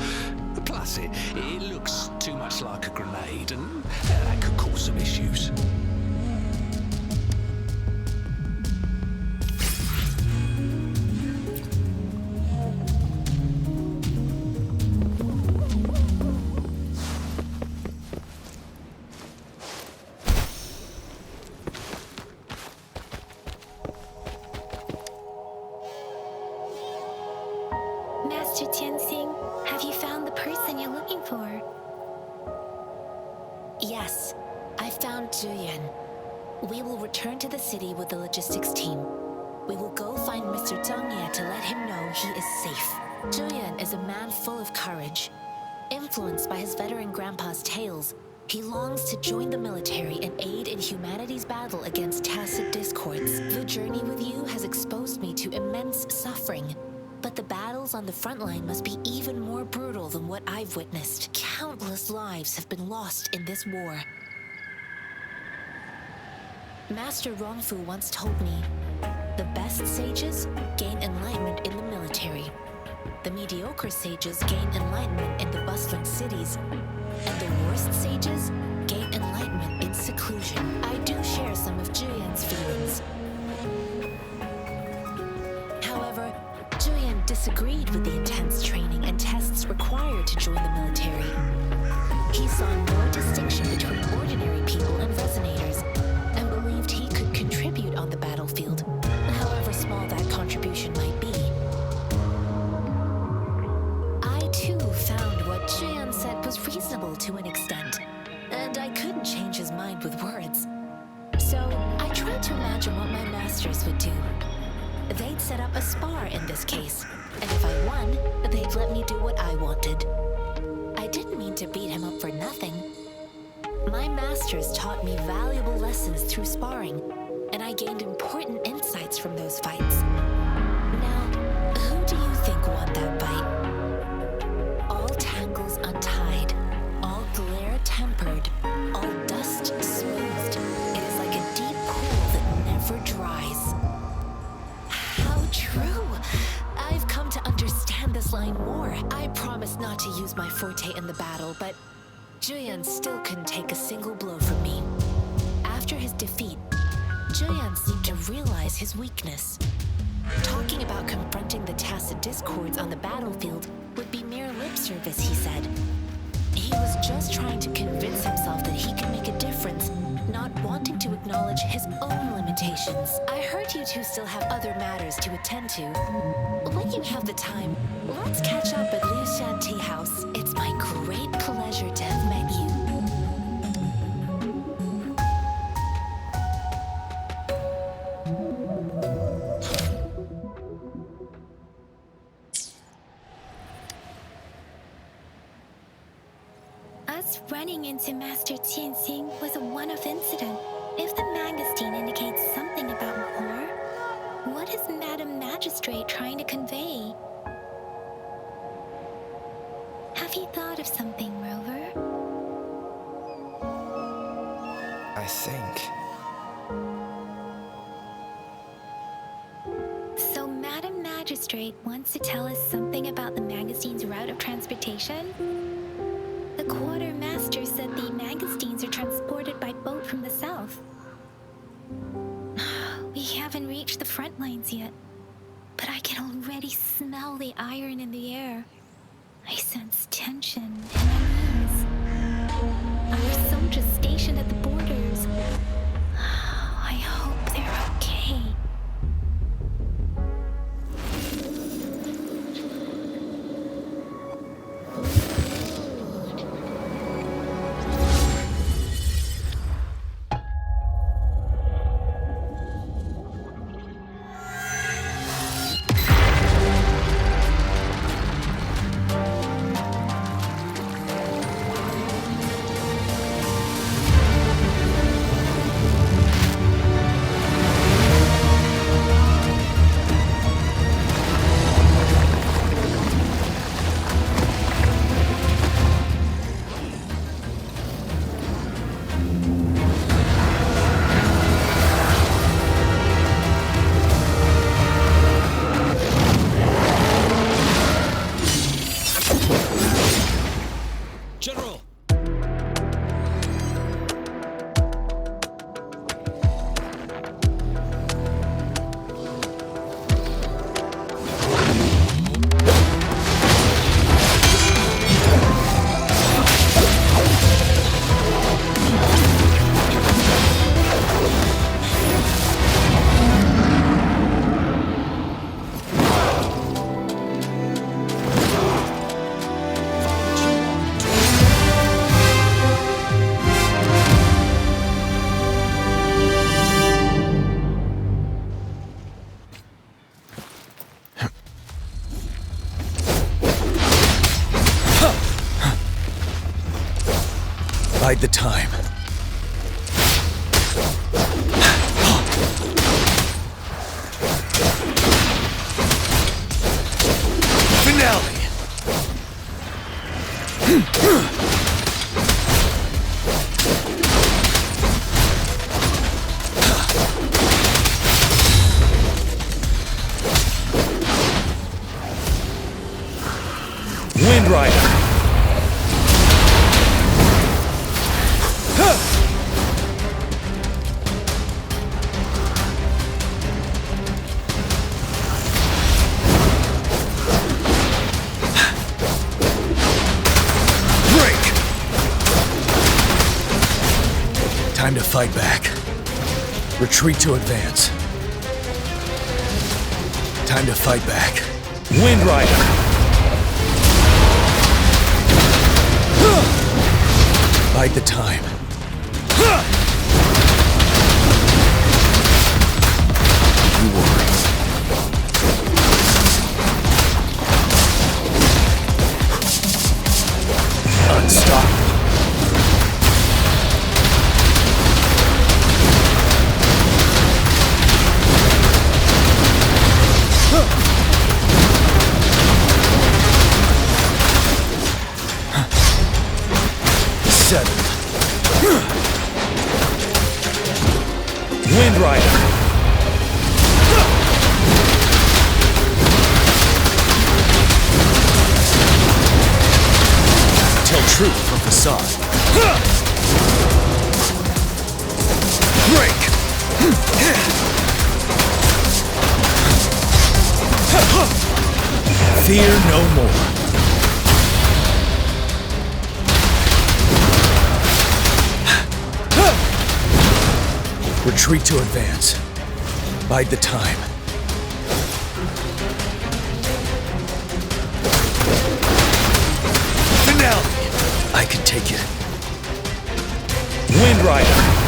Plus, it looks too much like a grenade, and that could cause some issues. Master Tianxing, have you found the person you're looking for? Yes, I found Zhuyan. We will return to the city with the logistics team. We will go find Mr. Zhang Ye to let him know he is safe. Zhuyan is a man full of courage. Influenced by his veteran grandpa's tales, he longs to join the military and aid in humanity's battle against tacit discords. The journey with you has exposed me to immense suffering. But the battles on the front line must be even more brutal than what I've witnessed. Countless lives have been lost in this war. Master Rongfu once told me, the best sages gain enlightenment in the military. The mediocre sages gain enlightenment in the bustling cities. And the worst sages gain enlightenment in seclusion. I do share some of Zhuyan's feelings. However, Zhuyan disagreed with the intense training and tests required to join the military. He saw no distinction between ordinary people and resonators, and believed he could contribute on the battlefield, however small that contribution might be. I too found what Zhuyan said was reasonable to an extent, and I couldn't change his mind with words. So I tried to imagine what my masters would do. They'd set up a spar in this case, and if I won, they'd let me do what I wanted. I didn't mean to beat him up for nothing. My masters taught me valuable lessons through sparring, and I gained important insights from those fights. Now, who do you think won that fight? All tangles untied, all glare tempered, all dust smoothed. It is like a deep pool that never dries. True! I've come to understand this line more. I promised not to use my forte in the battle, but Zhuyan still couldn't take a single blow from me. After his defeat, Zhuyan seemed to realize his weakness. Talking about confronting the tacit discords on the battlefield would be mere lip service, he said. He was just trying to convince himself that he could make a difference, not wanting to acknowledge his own limitations. I heard you two still have other matters to attend to. When you have the time, let's catch up at Liu Shan Tea House. It's my great pleasure to have met you. Us running into Master Tianxing was a one-off incident. If the magazine indicates something about war, what is Madam Magistrate trying to convey? Have you thought of something, Rover? I think. So Madam Magistrate wants to tell us something about the magazine's route of transportation? The quartermaster said the magazines are transported by boat from the south. We haven't reached the front lines yet, but I can already smell the iron in the air. I sense tension and unease. Our soldiers stationed at the borders. I hope they're okay. Bide the time. Finale! Wind Rider! Time to fight back. Retreat to advance. Time to fight back. Wind Rider! Bide the time. You worry. Unstoppable. Settled. Wind Rider. Tell truth from facade. Break. Fear no more. Retreat to advance. Bide the time. Finale! I can take it. Wind Rider!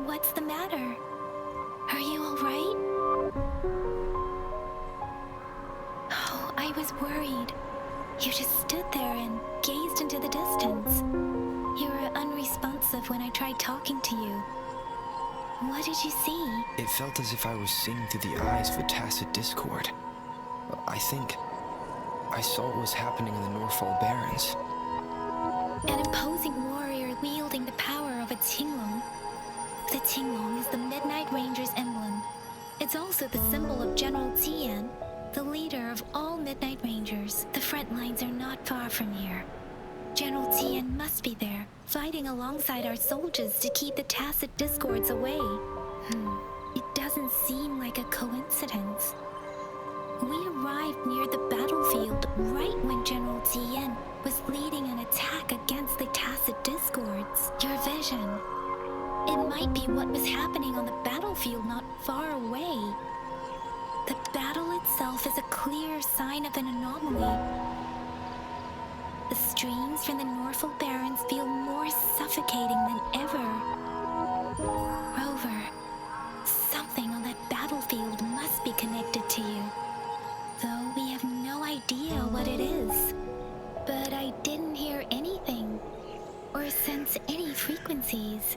What's the matter? Are you all right? Oh, I was worried. You just stood there and gazed into the distance. You were unresponsive when I tried talking to you. What did you see? It felt as if I was seeing through the eyes of a tacit discord. I think I saw what was happening in the Norfall Barrens. An imposing warrior wielding the power of a Tinglong. The Tinglong is the Midnight Ranger's emblem. It's also the symbol of General Tian, the leader of all Midnight Rangers. The front lines are not far from here. General Tian must be there, fighting alongside our soldiers to keep the tacit discords away. It doesn't seem like a coincidence. We arrived near the battlefield right when General Tian was leading an attack against the tacit discords. Your vision. It might be what was happening on the battlefield not far away. The battle itself is a clear sign of an anomaly. The streams from the Norfall Barrens feel more suffocating than ever. Rover, something on that battlefield must be connected to you. Though we have no idea what it is. But I didn't hear anything, or sense any frequencies.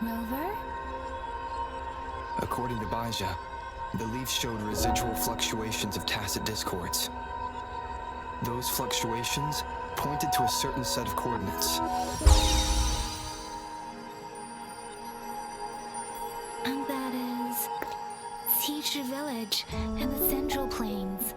Rover? According to Baija, the leaves showed residual fluctuations of tacit discords. Those fluctuations pointed to a certain set of coordinates. And that is Siege Village and the Central Plains.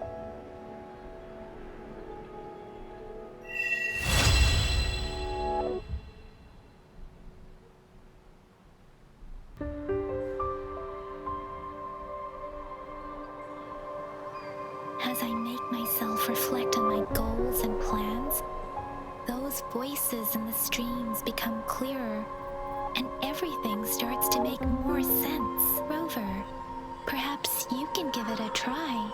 As I make myself reflect on my goals and plans, those voices in the streams become clearer, and everything starts to make more sense. Rover, perhaps you can give it a try.